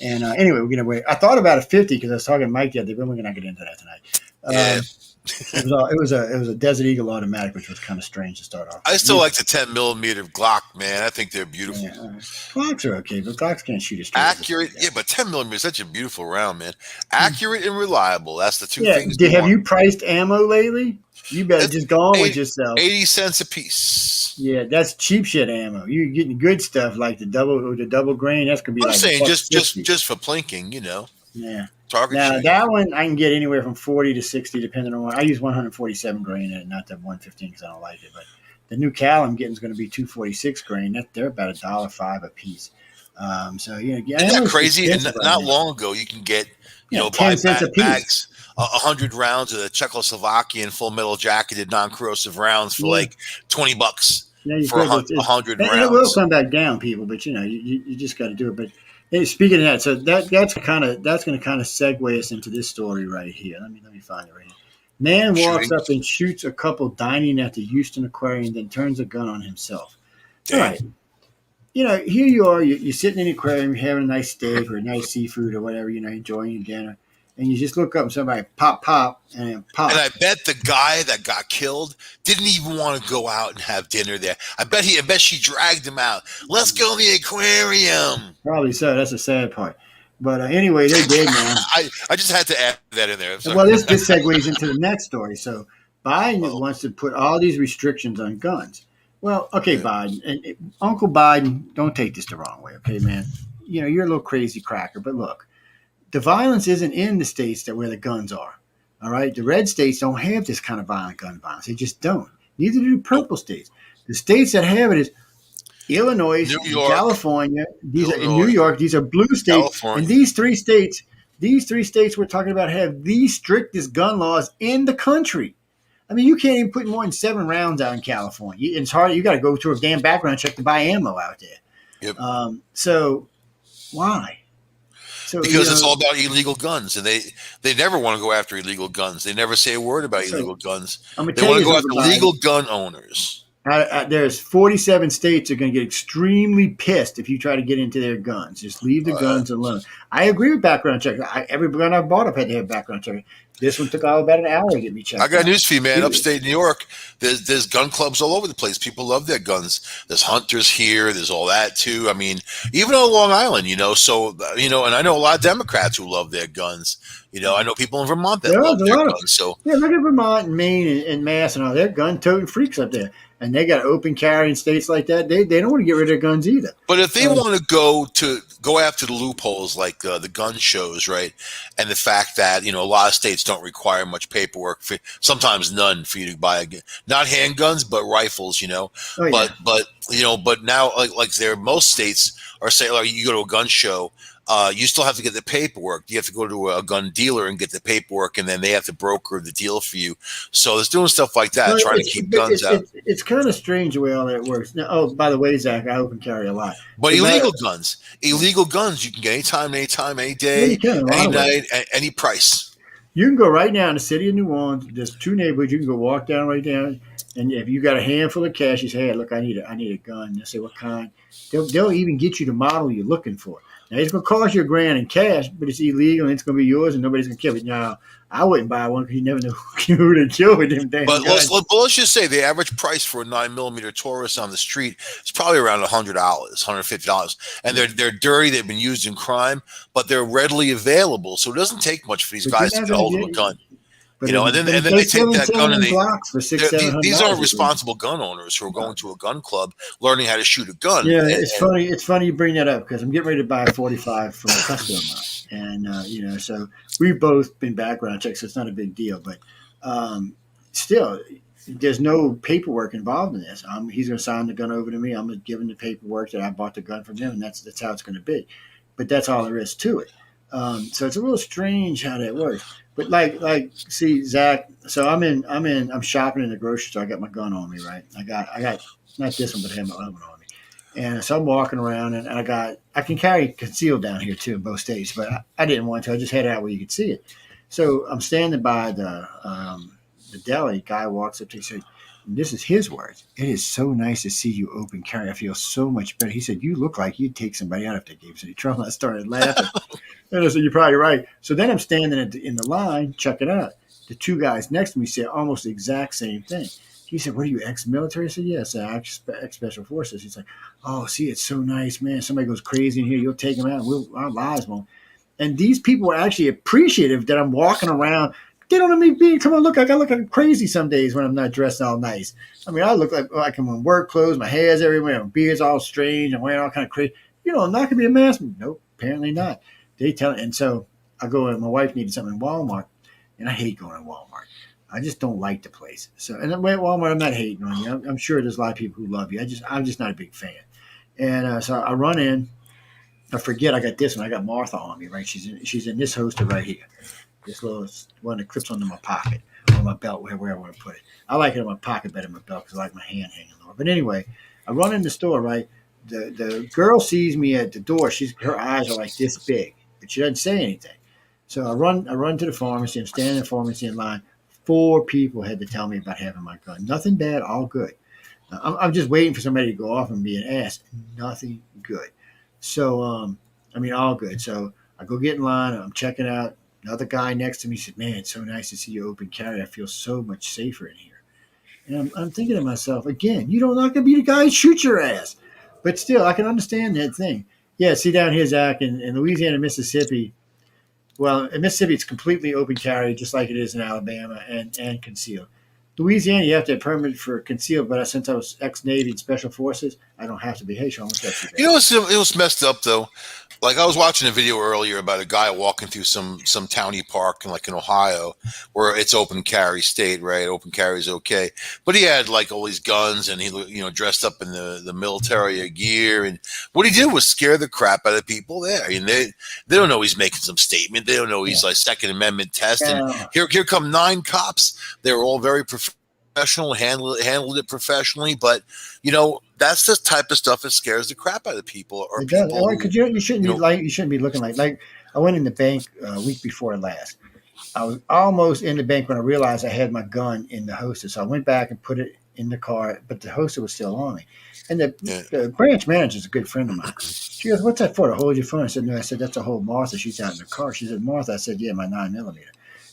And anyway, we're gonna wait. I thought about a 50 because I was talking to Mike the other day, but we're not get into that tonight. It was a Desert Eagle automatic, which was kind of strange to start off. I still like the 10mm Glock, man. I think they're beautiful. Yeah, Glocks are okay, but Glocks can't shoot as straight. Accurate, but 10mm is such a beautiful round, man. Accurate and reliable. That's the two things. Have you priced ammo lately? You better just go on with yourself. 80 cents a piece. Yeah, that's cheap shit ammo. You're getting good stuff like the double grain. That's gonna be. I'm saying just for plinking, Yeah. Target now shooting. That one I can get anywhere from 40 to 60 depending on what I use. 147 grain in it, not the 115 because I don't like it. But the new cal I'm getting is going to be 246 grain. They're about $1.05 a piece. So isn't that crazy? And not long ago, you can get 10 cents a piece. Bags, 100 rounds of the Czechoslovakian full metal jacketed non-corrosive rounds for like $20 for 100 rounds. And it will come back down, people, but you just got to do it. But Hey, speaking of that, so that's going to kind of segue us into this story right here. Let me find it right here. Man walks Shooting. up and shoots a couple dining at the Houston Aquarium, then turns a gun on himself. All Damn. right, here you are, you're sitting in the aquarium, you're having a nice steak or a nice seafood or whatever, enjoying your dinner, and you just look up and somebody pop, and then pop. And I bet the guy that got killed didn't even want to go out and have dinner there. I bet she dragged him out. Let's go in the aquarium. Probably so. That's the sad part. But anyway, they did, man. I just had to add that in there. Well, this segues into the next story. So Biden wants to put all these restrictions on guns. Well, okay, Biden, and Uncle Biden, don't take this the wrong way, okay, man? You're a little crazy cracker, but look, the violence isn't in the states where the guns are. All right, the red states don't have this kind of violent gun violence. They just don't. Neither do purple states. The states that have it is Illinois, New York, California. These are in Illinois, New York. These are blue states, California. and these three states we're talking about have the strictest gun laws in the country. I mean, you can't even put more than 7 rounds out in California. It's hard. You got to go through a damn background check to buy ammo out there. Yep. So why? So, because it's all about illegal guns, and they never want to go after illegal guns. They never say a word about illegal guns. They want to go after legal gun owners. There's 47 states that are going to get extremely pissed if you try to get into their guns. Just leave the guns alone. I agree with background check. Every gun I've bought up had to have background check. This one took about an hour to get me checked. I got news for you, man. Upstate New York, there's gun clubs all over the place. People love their guns. There's hunters here. There's all that too. I mean, even on Long Island, So and I know a lot of Democrats who love their guns. I know people in Vermont that love their guns. So look at Vermont and Maine and Mass and all. They're gun-toting freaks up there. And they got open carry in states like that. They don't want to get rid of their guns either. But if they want to go after the loopholes like the gun shows, right, and the fact that a lot of states don't require much paperwork, sometimes none, for you to buy not handguns but rifles, but now like most states are saying, like, you go to a gun show. You still have to get the paperwork. You have to go to a gun dealer and get the paperwork, and then they have to broker the deal for you. So it's doing stuff like that, trying to keep guns out. It's kind of strange the way all that works. Now, by the way, Zach, I open carry a lot. But illegal guns you can get anytime, any day, any night, any price. You can go right now in the city of New Orleans. There's 2 neighborhoods. You can go walk down right down, and if you got a handful of cash, you say, "Hey, look, I need a gun." They say, "What kind?" They'll even get you the model you're looking for. Now, it's going to cost you $1,000 in cash, but it's illegal and it's going to be yours and nobody's going to kill it. Now, I wouldn't buy one because you never know who to kill with them damn guns. Let's just say the average price for a 9mm Taurus on the street is probably around $100, $150. And they're dirty. They've been used in crime, but they're readily available. So it doesn't take much for these guys to get hold of a gun. But and then they take that gun and for these are responsible gun owners who are going to a gun club, learning how to shoot a gun. Yeah, it's funny. It's funny you bring that up because I'm getting ready to buy a 45 from a customer of mine, and so we've both been background checked, so it's not a big deal. But still, there's no paperwork involved in this. He's going to sign the gun over to me. I'm going to give him the paperwork that I bought the gun from him, and that's how it's going to be. But that's all there is to it. So it's a little strange how that works. But see, Zach. So I'm shopping in the grocery store. I got my gun on me, right? I got not this one, but I have my other one on me. And so I'm walking around, and I can carry concealed down here too in both states, but I didn't want to. I just had it out where you could see it. So I'm standing by the deli. Guy walks up to me and said, this is his words. "It is so nice to see you open carry. I feel so much better." He said, "You look like you'd take somebody out if they gave you any trouble." I started laughing. And I said, "You're probably right." So then I'm standing in the line. Check it out. The 2 guys next to me said almost the exact same thing. He said, "What are you, ex-military?" I said, "Yes, ex-special forces." He's like, "Oh, see, it's so nice, man. Somebody goes crazy in here, you'll take them out. Our lives won't." And these people were actually appreciative that I'm walking around. They don't let me come on, look, I look like crazy some days when I'm not dressed all nice. I mean, I look like I'm in work clothes, my hair's everywhere, my beard's all strange, I'm wearing all kind of crazy. I'm not going to be a mask. Nope, apparently not. They tell, and so I go and my wife needed something in Walmart, and I hate going to Walmart. I just don't like the place. So, and at Walmart, I'm not hating on you. I'm sure there's a lot of people who love you. I'm just not a big fan. And so I run in. I forget I got this one. I got Martha on me, right? She's in this holster right here. This little one that clips onto my pocket or my belt, wherever I want to put it. I like it in my pocket better than my belt because I like my hand hanging lower. But anyway, I run in the store, right? The girl sees me at the door. Her eyes are like this big, but she doesn't say anything. So I run to the pharmacy. I'm standing in the pharmacy in line. 4 people had to tell me about having my gun. Nothing bad, all good. I'm just waiting for somebody to go off and be an ass. Nothing good. So, all good. So I go get in line. I'm checking out. Another guy next to me said, "Man, it's so nice to see you open carry. I feel so much safer in here." And I'm thinking to myself, again, you're not going to be the guy who shoots your ass. But still, I can understand that thing. Yeah, see down here, Zach, in Louisiana, Mississippi. Well, in Mississippi, it's completely open carry, just like it is in Alabama, and concealed. Louisiana, you have to have a permit for concealed, but since I was ex-Navy and Special Forces, I don't have to be. Hey, Sean, what's up? You know, it was messed up though. Like I was watching a video earlier about a guy walking through some towny park in Ohio, where it's open carry state, right? Open carry is okay, but he had like all these guns, and he dressed up in the military gear, and what he did was scare the crap out of people there. I mean, they don't know he's making some statement. They don't know he's like Second Amendment test. And here come 9 cops. They were all very professional, handled it professionally, but that's the type of stuff that scares the crap out of people. Or people, you shouldn't be looking like I went in the bank a week before last. I was almost in the bank when I realized I had my gun in the holster. So I went back and put it in the car, but the holster was still on me. And the branch manager is a good friend of mine. She goes, "What's that for? To hold your phone?" I said, "No." I said, "That's to hold Martha. She's out in the car." She said, "Martha?" I said, "Yeah, my 9mm."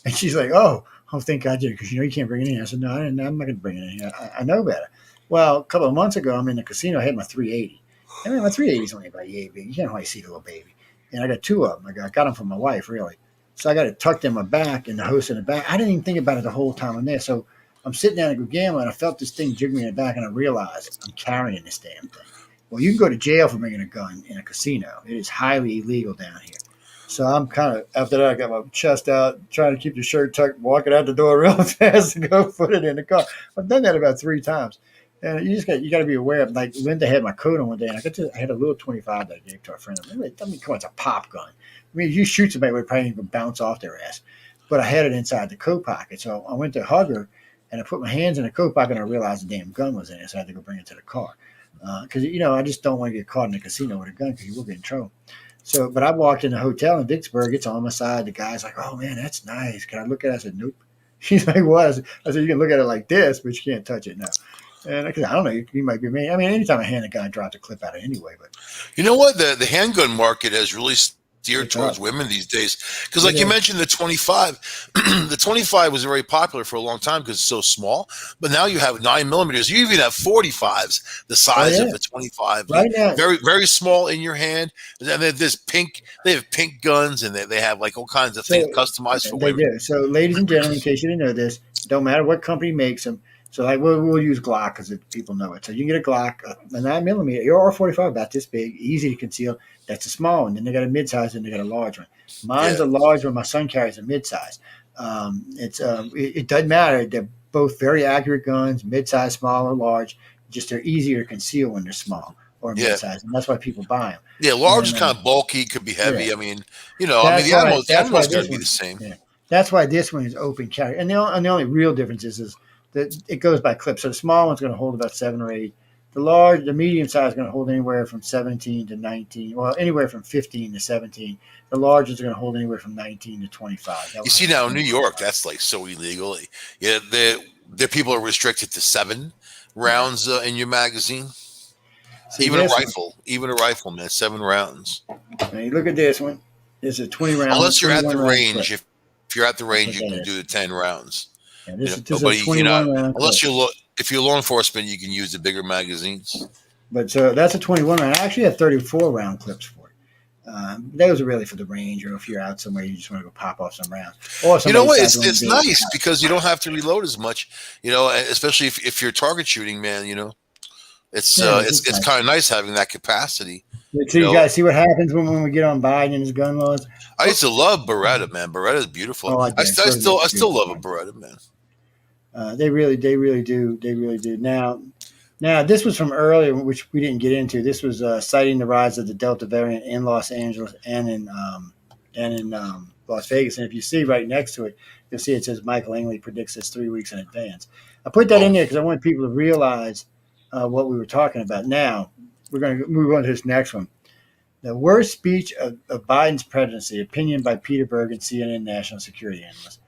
And she's like, "Oh, thank God, because you can't bring it in." I said, "No, I'm not going to bring it in here. I know better." Well, a couple of months ago, I'm in the casino. I had my 380. I mean, my 380 is only about yay big. You can't always see the little baby. And I got 2 of them. I got them from my wife, really. So I got it tucked in my back and the host in the back. I didn't even think about it the whole time I'm there. So I'm sitting down and go gambling, and I felt this thing jig me in the back, and I realized I'm carrying this damn thing. Well, you can go to jail for bringing a gun in a casino. It is highly illegal down here. So I'm kind of, after that, I got my chest out, trying to keep the shirt tucked, walking out the door real fast to go put it in the car. I've done that about 3 times. And you got to be aware of, like, Linda had my coat on one day, and I had a little 25 that I gave to a friend. I mean, come on, it's a pop gun. I mean, if you shoot somebody, it would probably even bounce off their ass. But I had it inside the coat pocket. So I went to hug her, and I put my hands in the coat pocket, and I realized the damn gun was in it, so I had to go bring it to the car. Because, I just don't want to get caught in a casino with a gun because you will get in trouble. So, but I walked in the hotel in Vicksburg. It's on my side. The guy's like, "Oh, man, that's nice. Can I look at it?" I said, "Nope." He's like, "What?" I said, "You can look at it like this, but you can't touch it now." And I don't know, you might be me. I mean, anytime I hand a gun, I drop the clip out of anyway. But you know what? The handgun market has really steered towards women these days. Because like you mentioned, the 25, the 25 was very popular for a long time because it's so small. But now you have 9mm. You even have 45s, the size of the 25. Right now, very, very small in your hand. And then there's pink. They have pink guns, and they have like all kinds of things customized for women. Do. So, ladies and gentlemen, in case you didn't know this, don't matter what company makes them. So like we'll use Glock because people know it. So you can get a Glock, a 9mm, or 45 about this big, easy to conceal. That's a small one. Then they got a mid-size and they got a large one. Mine's a large one. My son carries a mid-size. It doesn't matter. They're both very accurate guns, mid-size, small or large. Just they're easier to conceal when they're small or mid-size, and that's why people buy them. Yeah, large is kind of bulky, could be heavy. Yeah. I mean, the animal's going to be the same. Yeah. That's why this one is open carry. And the only real difference is that it goes by clip. So the small one's going to hold about 7 or 8. The medium size is going to hold anywhere from 17 to 19. Well, anywhere from 15 to 17. The large is going to hold anywhere from 19 to 25. You see now in New York, that's like so illegal. Yeah, the people are restricted to 7 rounds in your magazine. Even a rifle, man, 7 rounds. Now you look at this one. It's a 20 round. Unless you're at the range. If you're at the range, you can do the 10 rounds. Yeah, this is a 21 round. If you're law enforcement, you can use the bigger magazines. But so that's a 21 round. I actually have 34 round clips for it. Those are really for the range, or if you're out somewhere, you just want to go pop off some rounds. Or you know what? It's nice because you don't have to reload as much. Especially if you're target shooting, man. It's kind of nice having that capacity. So you guys see what happens when we get on Biden and his gun laws. I used to love Beretta, man. Beretta is beautiful. Oh, I still love a Beretta, man. They really do. Now, this was from earlier, which we didn't get into. This was citing the rise of the Delta variant in Los Angeles and in Las Vegas. And if you see right next to it, you'll see it says Michael Angley predicts this 3 weeks in advance. I put that in there because I want people to realize what we were talking about. Now, we're going to move on to this next one. The worst speech of Biden's presidency, opinion by Peter Bergen, CNN national security analyst.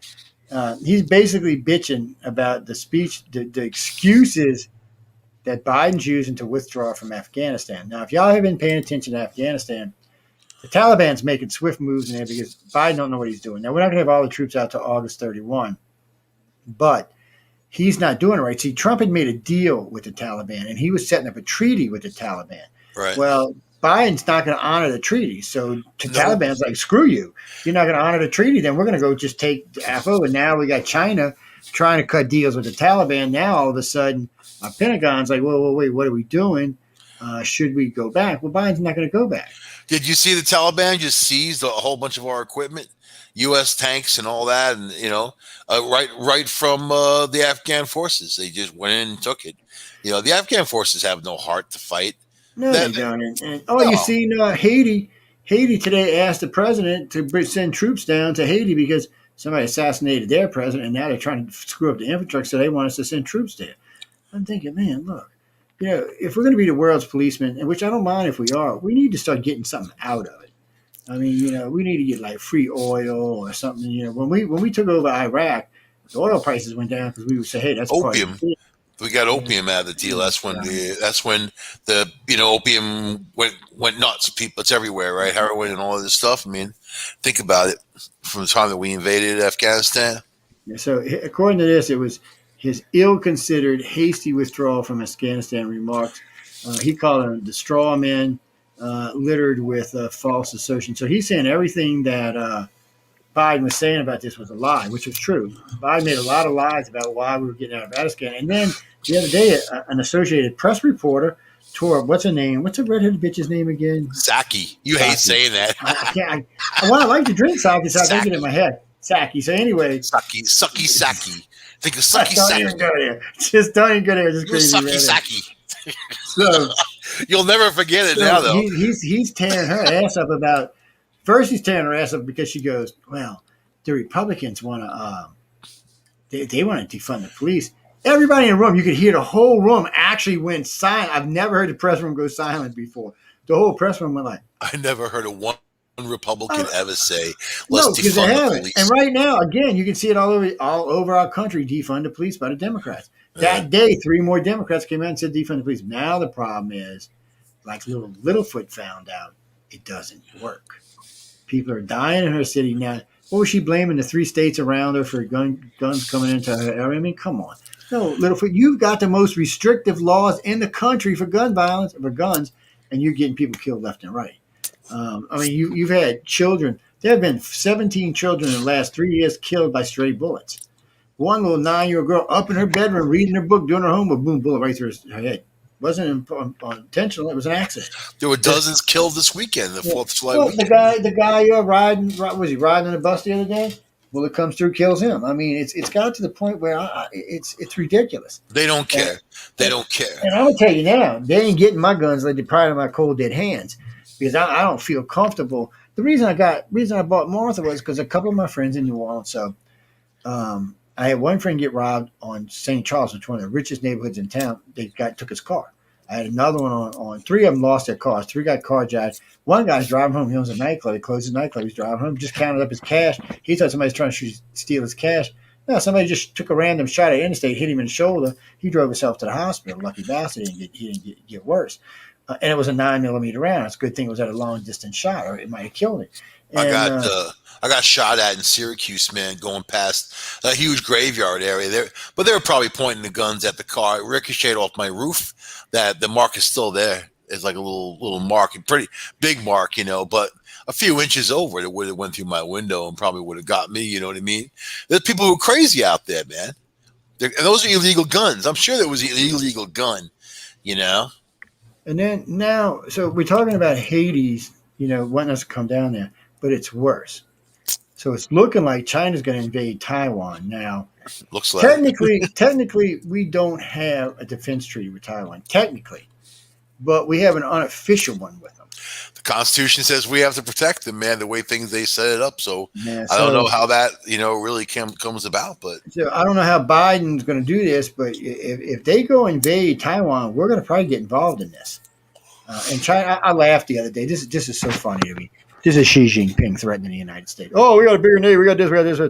He's basically bitching about the speech, the excuses that Biden's using to withdraw from Afghanistan. Now, if y'all have been paying attention to Afghanistan, the Taliban's making swift moves in there because Biden don't know what he's doing. Now, we're not going to have all the troops out to August 31, but he's not doing it right. See, Trump had made a deal with the Taliban, and he was setting up a treaty with the Taliban. Right. Well, Biden's not going to honor the treaty. So the Taliban's like, screw you. You're not going to honor the treaty. Then we're going to go just take the AFO. And now we got China trying to cut deals with the Taliban. Now, all of a sudden, our Pentagon's like, whoa, wait, what are we doing? Should we go back? Well, Biden's not going to go back. Did you see the Taliban just seized a whole bunch of our equipment, U.S. tanks and all that, and right from the Afghan forces? They just went in and took it. The Afghan forces have no heart to fight. No, they don't. You see, Haiti. Haiti today asked the president to send troops down to Haiti because somebody assassinated their president, and now they're trying to screw up the infrastructure, so they want us to send troops there. I'm thinking, man, look, if we're going to be the world's policemen, which I don't mind if we are, we need to start getting something out of it. I mean, we need to get like free oil or something. When we took over Iraq, the oil prices went down because we would say, hey, that's opium. We got opium out of the deal. That's when the opium went nuts. People, it's everywhere, right? Heroin and all of this stuff. I mean, think about it. From the time that we invaded Afghanistan. Yeah, so according to this, it was his ill-considered, hasty withdrawal from Afghanistan remarks. He called them the straw men, littered with false assertions. So he's saying everything that Biden was saying about this was a lie, which was true. Biden made a lot of lies about why we were getting out of Afghanistan. And then the other day, an Associated Press reporter tore up, what's her name? What's the redheaded bitch's name again? Saki. You hate saying that. I like to drink sake, so I think it in my head. Saki. So anyway. Saki. Think of Saki. Don't even go there. Just don't even go there. Just crazy. Saki. So you'll never forget it now, though. He's tearing her ass up about. First, he's tearing her ass up because she goes, well, the Republicans want to, they want to defund the police. Everybody in the room, you could hear the whole room actually went silent. I've never heard the press room go silent before. The whole press room went like. I never heard of one Republican ever say, let's defund the police. And right now, again, you can see it all over our country, defund the police by the Democrats. That day, 3 more Democrats came out and said defund the police. Now the problem is, like Littlefoot found out, it doesn't work. People are dying in her city now. What was she blaming the 3 states around her for guns coming into her area? I mean, come on. No, Littlefoot, you've got the most restrictive laws in the country for gun violence, for guns, and you're getting people killed left and right. I mean, you've had children. There have been 17 children in the last 3 years killed by stray bullets. One little 9-year-old girl up in her bedroom reading her book, doing her homework, boom, bullet right through her head. Wasn't intentional. It was an accident. There were dozens killed this weekend, the 4th of July weekend. The guy riding on a bus the other day? Well, it comes through, kills him. I mean, it's got to the point where it's ridiculous. They don't care. They don't care. And I'm going to tell you now, they ain't getting my guns like they're pride of my cold, dead hands because I don't feel comfortable. The reason I bought Martha was because a couple of my friends in New Orleans. So I had one friend get robbed on St. Charles, which is one of the richest neighborhoods in town. Took his car. I had another one on 3 of them lost their cars. 3 got carjacked. One guy's driving home. He owns a nightclub. He closed his nightclub. He's driving home. Just counted up his cash. He thought somebody's trying to steal his cash. No, somebody just took a random shot at interstate, hit him in the shoulder. He drove himself to the hospital. Lucky bastard. He didn't get worse. And it was a 9mm round. It's a good thing it was at a long distance shot, or it might have killed him. And, I got shot at in Syracuse, man, going past a huge graveyard area there. But they were probably pointing the guns at the car. It ricocheted off my roof. That the mark is still there. It's like a little mark, a pretty big mark, but a few inches over it would have went through my window and probably would have got me. You know what I mean? There's people who are crazy out there, man. And those are illegal guns. I'm sure there was an illegal gun, And then now, so we're talking about Hades, wanting us to come down there, but it's worse. So it's looking like China's going to invade Taiwan now. Looks like technically, we don't have a defense treaty with Taiwan, technically, but we have an unofficial one with them. The Constitution says we have to protect them, man. The way they set it up, so I don't know how that really comes about. But so I don't know how Biden's going to do this, but if they go invade Taiwan, we're going to probably get involved in this. And China, I laughed the other day. This is so funny to me. This is Xi Jinping threatening the United States. Oh, we got a bigger navy. We got this. We got this.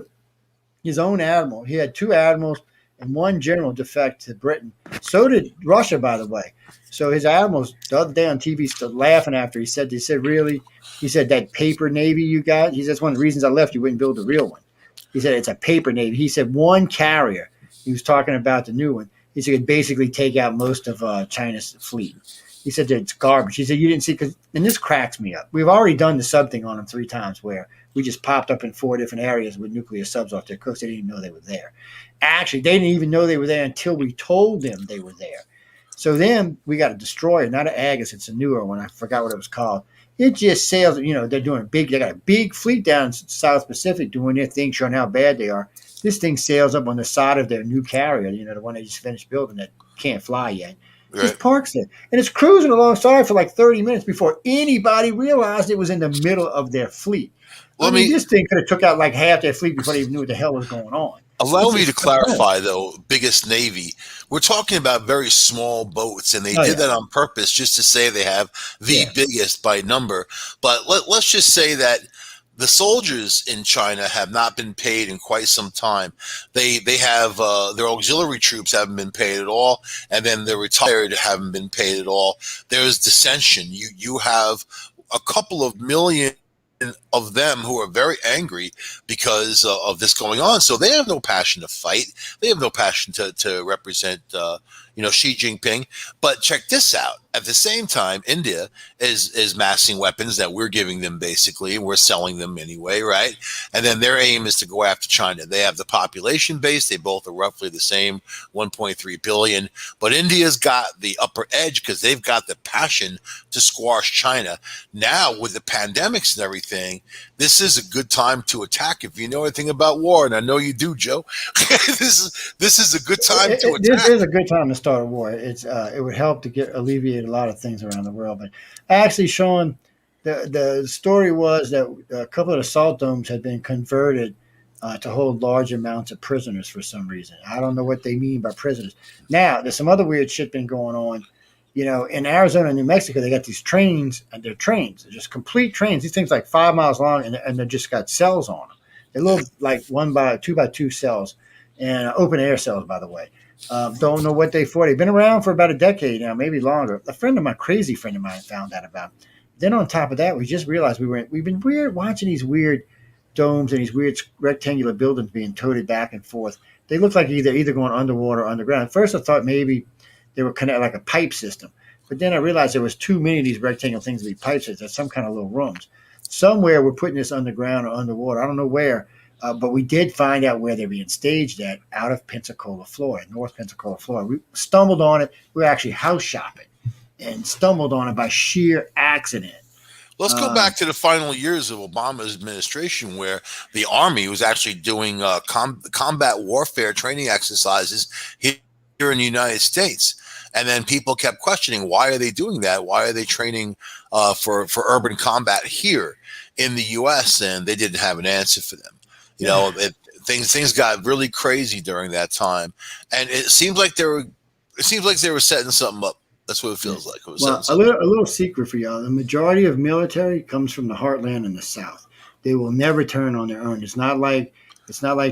His own admiral. He had 2 admirals and 1 general defect to Britain. So did Russia, by the way. So his admirals the other day on TV stood laughing after he said, really? He said, that paper navy you got? He said, that's one of the reasons I left. You wouldn't build a real one. He said, it's a paper navy. He said, 1 carrier. He was talking about the new one. He said, it could basically take out most of China's fleet. He said that it's garbage. He said, you didn't see, and this cracks me up. We've already done the sub thing on them 3 times where we just popped up in 4 different areas with nuclear subs off their coast. They didn't even know they were there. Actually, they didn't even know they were there until we told them they were there. So then we got a destroyer, not an Agus. It's a newer one. I forgot what it was called. It just sails. They're doing they got a big fleet down in South Pacific doing their thing, showing how bad they are. This thing sails up on the side of their new carrier, the one they just finished building that can't fly yet. Right. Just parks there. And it's cruising alongside for like 30 minutes before anybody realized it was in the middle of their fleet. This thing could have took out like half their fleet before they even knew what the hell was going on. Allow me to clarify, though, biggest Navy. We're talking about very small boats, and they did that on purpose just to say they have the biggest by number. But let's just say that the soldiers in China have not been paid in quite some time. They have their auxiliary troops haven't been paid at all, and then the retired haven't been paid at all. There's dissension. You have a couple of million of them who are very angry because of this going on. So they have no passion to fight. They have no passion to represent, Xi Jinping. But check this out. At the same time, India is massing weapons that we're giving them basically, and we're selling them anyway, right? And then their aim is to go after China. They have the population base. They both are roughly the same, 1.3 billion. But India's got the upper edge because they've got the passion to squash China. Now, with the pandemics and everything, this is a good time to attack if you know anything about war, and I know you do, Joe. This is a good time to attack. This is a good time to start a war. It would help to alleviate a lot of things around the world. But actually, Sean, the story was that a couple of assault domes had been converted to hold large amounts of prisoners for some reason. I don't know what they mean by prisoners. Now, there's some other weird shit been going on. In Arizona and New Mexico, they got these trains, and they're trains. They're just complete trains. These things like 5 miles long, and they just got cells on them. They look like 2x2 cells, and open air cells, by the way. Don't know what they for. They've been around for about a decade now, maybe longer. Crazy friend of mine, found out about them. Then on top of that, we just realized we've been watching these weird domes and these weird rectangular buildings being toted back and forth. They look like either going underwater or underground. At first, I thought maybe they were connected like a pipe system. But then I realized there was too many of these rectangular things to be pipe systems. There's some kind of little rooms. Somewhere we're putting this underground or underwater. I don't know where, but we did find out where they're being staged at out of Pensacola, Florida, North Pensacola, Florida. We stumbled on it. We were actually house shopping and stumbled on it by sheer accident. Let's go back to the final years of Obama's administration, where the Army was actually doing combat warfare training exercises here in the United States. And then people kept questioning, why are they doing that? Why are they training for urban combat here in the U.S.? And they didn't have an answer for them. Things got really crazy during that time, and it seems like they were setting something up. That's what it feels like. A little secret for y'all: the majority of military comes from the heartland in the South. They will never turn on their own. It's not like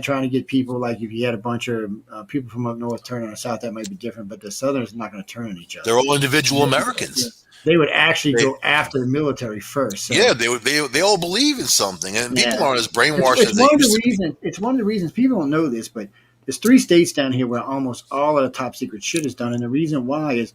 trying to get people, like if you had a bunch of people from up north turn on the South, that might be different, but the Southerners are not going to turn on each other. They're all individual Americans. They would actually go after the military first. So. Yeah, they all believe in something, and people aren't as brainwashed as they used to be. It's one of the reasons people don't know this, but there's 3 states down here where almost all of the top secret shit is done, and the reason why is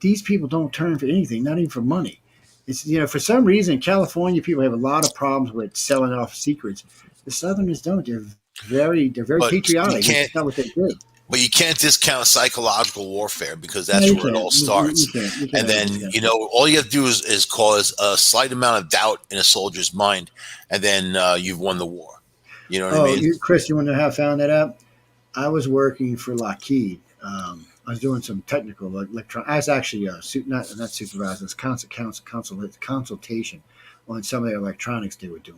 these people don't turn for anything, not even for money. It's for some reason California people have a lot of problems with selling off secrets. The Southerners don't. They're very patriotic. That's not what they do. But you can't discount psychological warfare, because that's where it all starts. You can't and then, all you have to do is cause a slight amount of doubt in a soldier's mind, and then you've won the war. You know what I mean? Chris, you want to know how I found that out? I was working for Lockheed. I was doing some technical electronic. I was actually not supervisor. It's consultation on some of the electronics they were doing.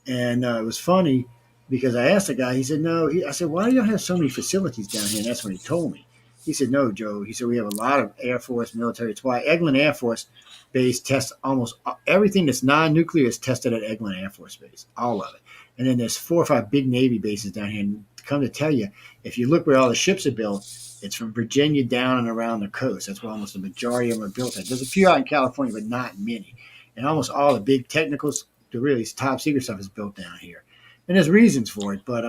And it was funny because I asked the guy. He said, "No." I said, "Why do you have so many facilities down here?" And that's when he told me. He said, no, Joe. He said, we have a lot of Air Force military. It's why Eglin Air Force Base tests almost everything that's non-nuclear is tested at Eglin Air Force Base, all of it. And then there's 4 or 5 big Navy bases down here. And come to tell you, if you look where all the ships are built, it's from Virginia down and around the coast. That's where almost the majority of them are built at. There's a few out in California, but not many. And almost all the big technicals, the really top secret stuff is built down here. And there's reasons for it, but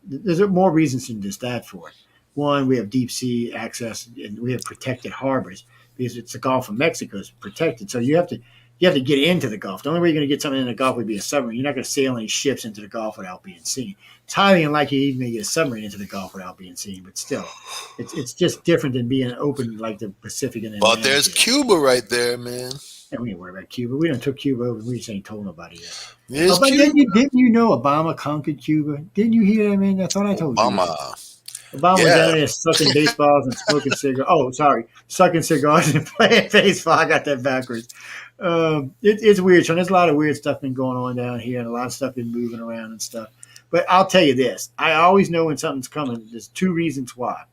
there's more reasons than just that for it. One, we have deep sea access, and we have protected harbors because it's the Gulf of Mexico is protected. So you have to get into the Gulf. The only way you're going to get something in the Gulf would be a submarine. You're not going to sail any ships into the Gulf without being seen. It's highly unlikely you even may get a submarine into the Gulf without being seen. But still, it's just different than being open like the Pacific and the But there's Cuba right there, man. And we ain't worried about Cuba. We don't took Cuba over. We just ain't told nobody yet. There's But Cuba. didn't you know Obama conquered Cuba? Didn't you hear that, man? I thought I told you. Obama was down there sucking baseballs and smoking cigars. Oh, sorry. Sucking cigars and playing baseball. I got that backwards. It's weird, Sean. There's a lot of weird stuff been going on down here and a lot of stuff been moving around and stuff. But I'll tell you this. I always know when something's coming. There's 2 reasons why.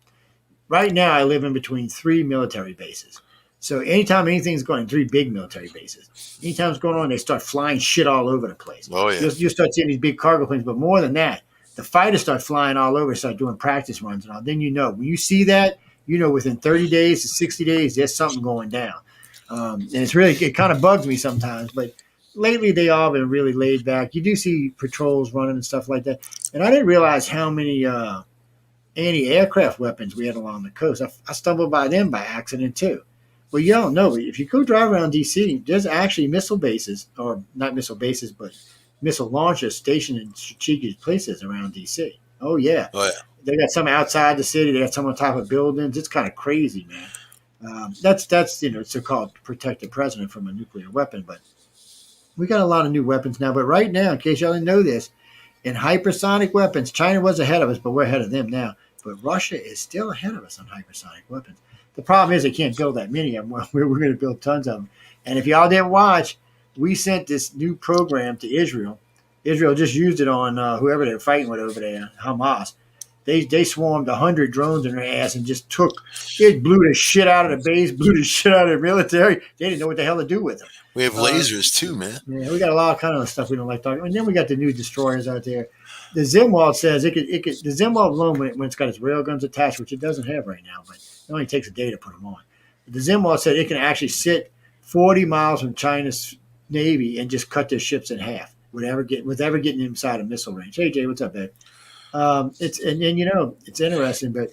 Right now, I live in between 3 military bases. So anytime anything's going on, 3 big military bases. Anytime it's going on, they start flying shit all over the place. Oh, yeah. You'll start seeing these big cargo planes. But more than that, the fighters start flying all over, start doing practice runs and all. Then you know. When you see that, you know within 30 days to 60 days, there's something going down. And it kind of bugs me sometimes. But lately, they all been really laid back. You do see patrols running and stuff like that. And I didn't realize how many anti-aircraft weapons we had along the coast. I stumbled by them by accident, too. Well, you don't know. If you go drive around D.C., there's actually missile bases, or not missile bases, but missile launchers stationed in strategic places around D.C. Oh, yeah. They got some outside the city. They got some on top of buildings. It's kind of crazy, man. That's so-called protect the president from a nuclear weapon. But we got a lot of new weapons now. But right now, in case y'all didn't know this, in hypersonic weapons, China was ahead of us, but we're ahead of them now. But Russia is still ahead of us on hypersonic weapons. The problem is they can't build that many of them. Well, we're going to build tons of them. And if y'all didn't watch, we sent this new program to Israel. Israel just used it on whoever they're fighting with over there, Hamas. They swarmed 100 drones in their ass and just blew the shit out of the base, blew the shit out of the military. They didn't know what the hell to do with them. We have lasers too, man. Yeah, we got a lot of kind of stuff we don't like talking about. And then we got the new destroyers out there. The Zimwald says the Zimwald alone, when it's got its railguns attached, which it doesn't have right now, but it only takes a day to put them on. But the Zimwald said it can actually sit 40 miles from China's Navy and just cut their ships in half without ever getting inside a missile range. Hey, Jay, what's up, babe? It's interesting, but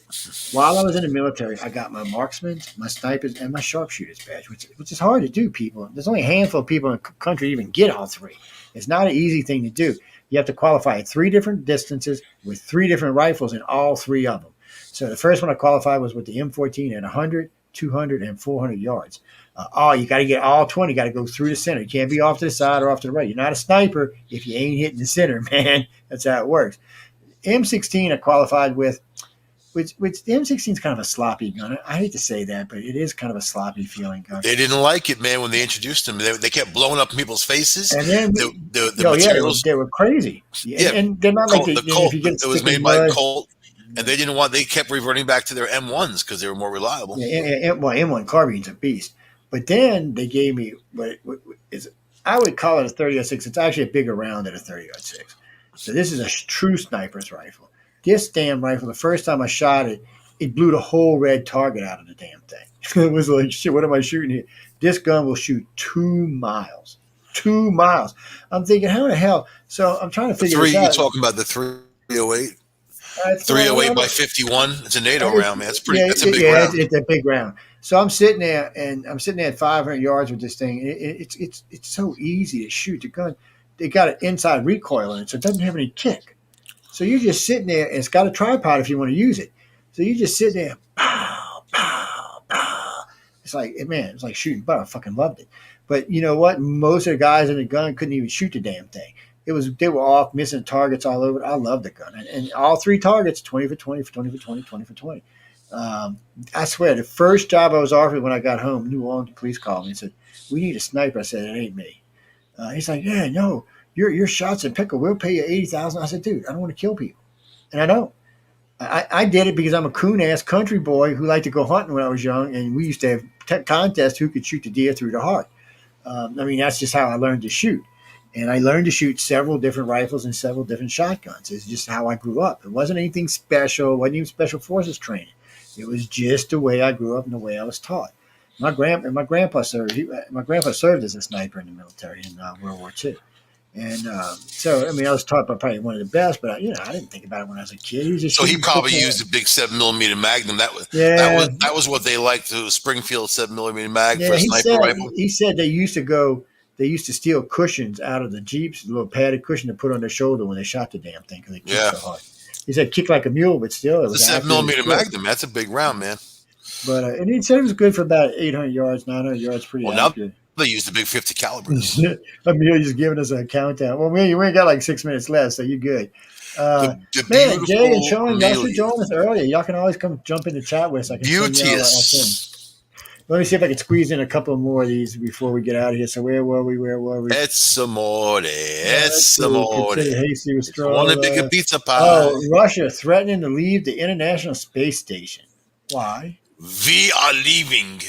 while I was in the military, I got my marksman, my snipers, and my sharpshooters badge, which is hard to do, people. There's only a handful of people in the country even get all 3. It's not an easy thing to do. You have to qualify at 3 different distances with 3 different rifles in all 3 of them. So the first one I qualified was with the M14 at 100, 200, and 400 yards. You got to get all 20. You got to go through the center. You can't be off to the side or off to the right. You're not a sniper if you ain't hitting the center, man. That's how it works. M16 I qualified with, which the M16 is kind of a sloppy gun. I hate to say that, but it is kind of a sloppy feeling gun. They didn't like it, man, when they introduced them. They kept blowing up in people's faces. And then the materials. They were crazy. Yeah, and they're not like the Colt. It was made by Colt, and they kept reverting back to their M1s because they were more reliable. Yeah, M1 carbine's a beast. But then they gave me I would call it a 30-06. It's actually a bigger round than a 30-06. So this is a true sniper's rifle. This damn rifle, the first time I shot it, it blew the whole red target out of the damn thing. It was like, shit, what am I shooting here? This gun will shoot 2 miles. 2 miles. I'm thinking, how the hell? So I'm trying to figure this out. You're talking about the 308? 308 by 51. It's a NATO round, man. That's a big round. It's a big round. So I'm sitting there at 500 yards with this thing. It's so easy to shoot the gun. They got an inside recoil in it, so it doesn't have any kick. So you're just sitting there, and it's got a tripod if you want to use it. So you just sit there, pow, pow, pow. It's like shooting butter. I fucking loved it. But you know what? Most of the guys in the gun couldn't even shoot the damn thing. They were off, missing targets all over. I love the gun. And all 3 targets, 20 for 20 for 20 for 20, 20 for 20. I swear, the first job I was offered when I got home, New Orleans police called me and said, "We need a sniper." I said, "It ain't me." He's like, "Yeah, no, your shots in pickle. We'll pay you $80,000." I said, "Dude, I don't want to kill people, and I don't." I did it because I'm a coon-ass country boy who liked to go hunting when I was young, and we used to have contests who could shoot the deer through the heart. I mean, that's just how I learned to shoot. And I learned to shoot several different rifles and several different shotguns. It's just how I grew up. It wasn't anything special. It wasn't even special forces training. It was just the way I grew up and the way I was taught. My grandpa served. My grandpa served as a sniper in the military in World War II. And so, I mean, I was taught by probably one of the best, but I didn't think about it when I was a kid. So he probably used a big 7mm Magnum. That was what they liked, the Springfield 7mm Mag for a sniper rifle. He said they used to steal cushions out of the Jeeps, a little padded cushion to put on their shoulder when they shot the damn thing because they kicked so hard. He said kick like a mule, but still it was a 7mm Magnum. That's a big round, man. But and he said it was good for about 800 yards, 900 yards, pretty accurate. They used the big 50 calibers. Amelia's giving us a countdown. Well, we ain't got like 6 minutes left, so you're good. Man, Jay and Sean, y'all should join us earlier. Y'all can always come jump in the chat with us. I can Beauteous. Let me see if I can squeeze in a couple more of these before we get out of here. So where were we? It's amore. It's amore. Hasty with straw. Want a bigger pizza pie. Oh, Russia threatening to leave the International Space Station. Why? We are leaving.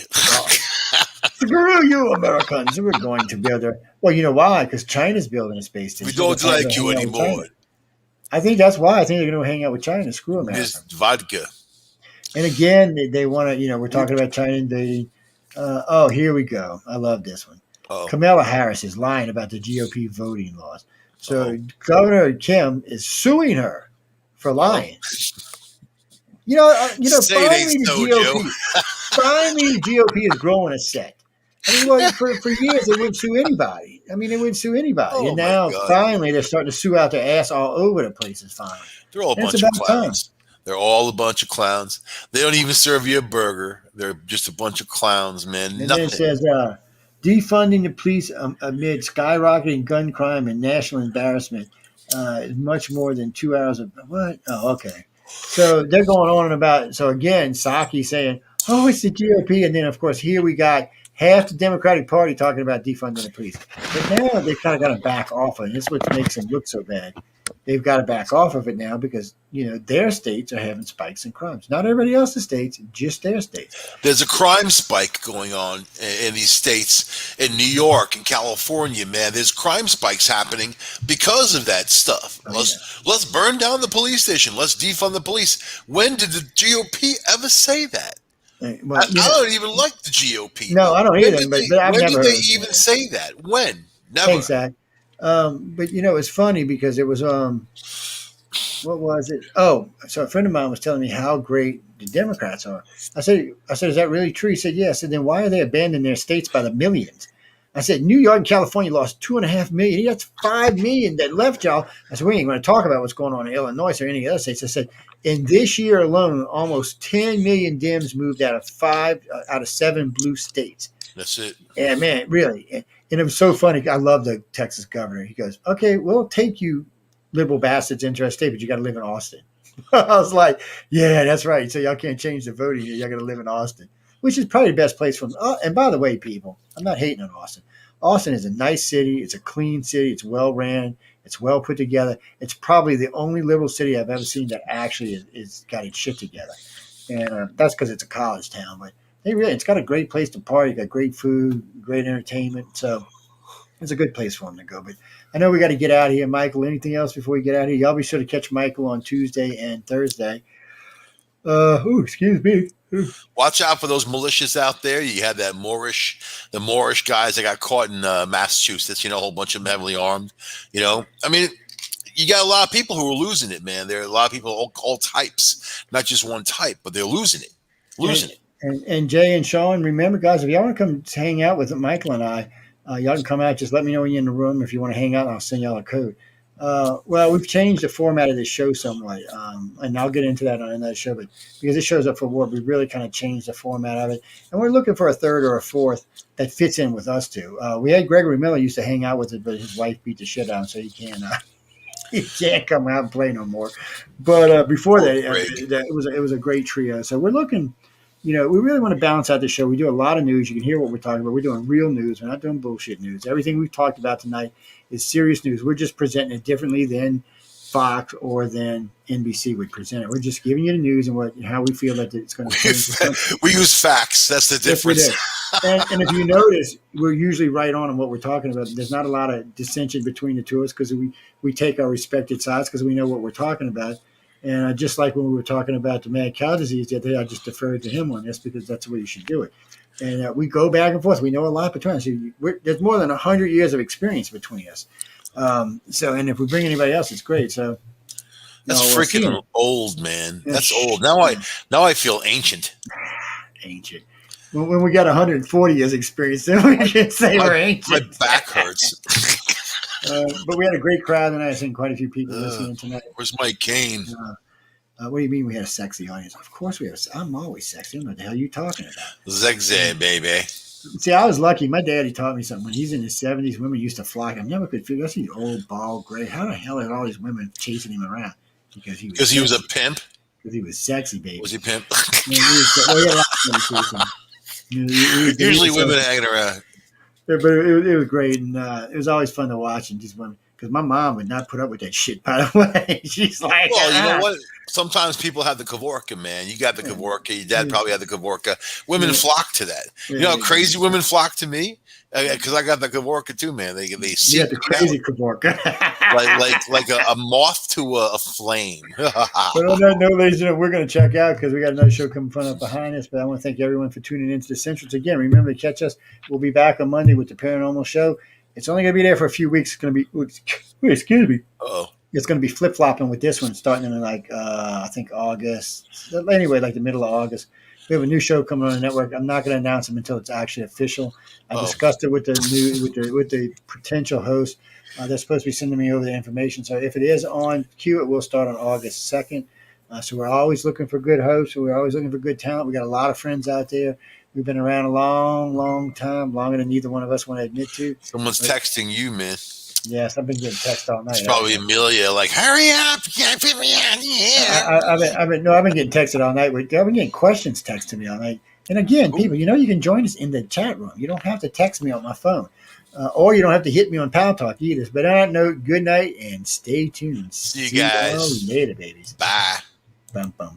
Screw you, Americans. We're going to build a... Well, you know why? Because China's building a space station. We don't like you anymore. I think that's why. I think they're going to hang out with China. Screw America. Miss Vodka. And again, they want to, we're talking about China invading. Here we go. I love this one. Kamala Harris is lying about the GOP voting laws. So Governor Kim is suing her for lying. Finally the GOP is growing a set. I mean, for years they wouldn't sue anybody. And now finally they're starting to sue out their ass all over the place. Finally, they're all a bunch of clowns. They're all a bunch of clowns. They don't even serve you a burger. They're just a bunch of clowns, man. And then it says defunding the police amid skyrocketing gun crime and national embarrassment is much more than 2 hours of what? Oh, okay. So they're going on and about. So again, Psaki saying, "Oh, it's the GOP," and then of course here we got half the Democratic Party talking about defunding the police. But now they've kind of got to back off of it. That's what makes them look so bad. They've got to back off of it now because their states are having spikes in crimes. Not everybody else's states, just their states. There's a crime spike going on in these states, in New York and California, man. There's crime spikes happening because of that stuff. Let's burn down the police station. Let's defund the police. When did the GOP ever say that? Well, I don't even like the GOP. No, I don't either. When did they even say that? When? Never. Thanks, Zach. But it's funny because it was what was it? Oh, so a friend of mine was telling me how great the Democrats are. I said, is that really true? He said, yes. I said, then why are they abandoning their states by the millions? I said, New York and California lost 2.5 million. That's 5 million that left y'all. I said, we ain't going to talk about what's going on in Illinois or any other states. I said, in this year alone, almost 10 million Dems moved out of 7 blue states. That's it. Yeah, man, really. And it was so funny. I love the Texas governor. He goes, okay, we'll take you liberal bastards into our state, but you got to live in Austin. I was like, yeah, that's right. So y'all can't change the voting here. Y'all got to live in Austin, which is probably the best place for them. And by the way, people, I'm not hating on Austin. Austin is a nice city. It's a clean city. It's well ran. It's well put together. It's probably the only liberal city I've ever seen that actually is got its shit together. And that's because it's a college town. But it's got a great place to party. Got great food, great entertainment. So it's a good place for them to go. But I know we got to get out of here. Michael, anything else before we get out of here? Y'all be sure to catch Michael on Tuesday and Thursday. Excuse me. Watch out for those militias out there. You had the Moorish guys that got caught in Massachusetts, a whole bunch of them heavily armed. I mean, you got a lot of people who are losing it, man. There are a lot of people, all types, not just one type, but they're losing it. And Jay and Sean, remember, guys, if y'all want to come hang out with Michael and I, y'all can come out. Just let me know when you're in the room. If you want to hang out, I'll send y'all a code. Well, we've changed the format of this show somewhat, and I'll get into that on another show. But because it shows up for war, we really kind of changed the format of it, and we're looking for a third or a fourth that fits in with us too. We had Gregory Miller used to hang out with it, but his wife beat the shit out of him, so he can't come out and play no more. But before that, it was a great trio. So we're looking. We really want to balance out the show. We do a lot of news. You can hear what we're talking about. We're doing real news. We're not doing bullshit news. Everything we've talked about tonight is serious news. We're just presenting it differently than Fox or than NBC would present it. We're just giving you the news and how we feel that it's going to change the country. We use facts. That's the difference. Yes, and if you notice, we're usually right on what we're talking about. There's not a lot of dissension between the two of us because we take our respected sides because we know what we're talking about. And just like when we were talking about the mad cow disease the other day, I just deferred to him on this because that's the way you should do it. And we go back and forth. We know a lot between us. There's more than 100 years of experience between us. And if we bring anybody else, it's great. So that's freaking old, man. That's old. Now I feel ancient. Ancient. When we got 140 years experience, then we can say we're ancient. My back hurts. But we had a great crowd tonight. I think quite a few people listening tonight. Where's Mike Kane? What do you mean we had a sexy audience? Of course we have. I'm always sexy. I don't know what the hell you talking about. Sexy, baby. See, I was lucky. My daddy taught me something. When he's in his 70s, women used to flock. I never could figure out these old, bald, gray. How the hell had all these women chasing him around? Because he was a pimp? Because he was sexy, baby. Was he pimp? He had a lot of chasing him. Usually women hanging around. But it was great, and it was always fun to watch. And just because my mom would not put up with that shit. By the way, she's like, well, you know what? Sometimes people have the Kavorka, man. You got the Kavorka. Your dad probably had the Kavorka. Women flock to that. You know how crazy women flock to me? Because I got the Kavorka too, man. They see the crazy Kavorka. like a moth to a flame. But on that note, ladies and gentlemen, we're going to check out because we got another show coming up behind us. But I want to thank everyone for tuning into the Centralist again. Remember to catch us. We'll be back on Monday with the Paranormal Show. It's only going to be there for a few weeks. It's going to be, excuse me. Uh-oh. It's going to be flip-flopping with this one starting in I think August. Anyway, like the middle of August. We have a new show coming on the network. I'm not going to announce them until it's actually official. I discussed it with the potential host. They're supposed to be sending me over the information. So if it is on queue, it will start on August 2nd. So we're always looking for good hosts. We're always looking for good talent. We got a lot of friends out there. We've been around a long, long time, longer than neither one of us want to admit to. Someone's texting you, man. Yes, I've been getting text all night. It's probably Amelia, like, hurry up, you can't put me on here. I've been getting texted all night. I've been getting questions texted to me all night. And again, people, you can join us in the chat room. You don't have to text me on my phone, or you don't have to hit me on Pal Talk either. But on that note, good night and stay tuned. See you guys later, babies. Bye. Bum bum.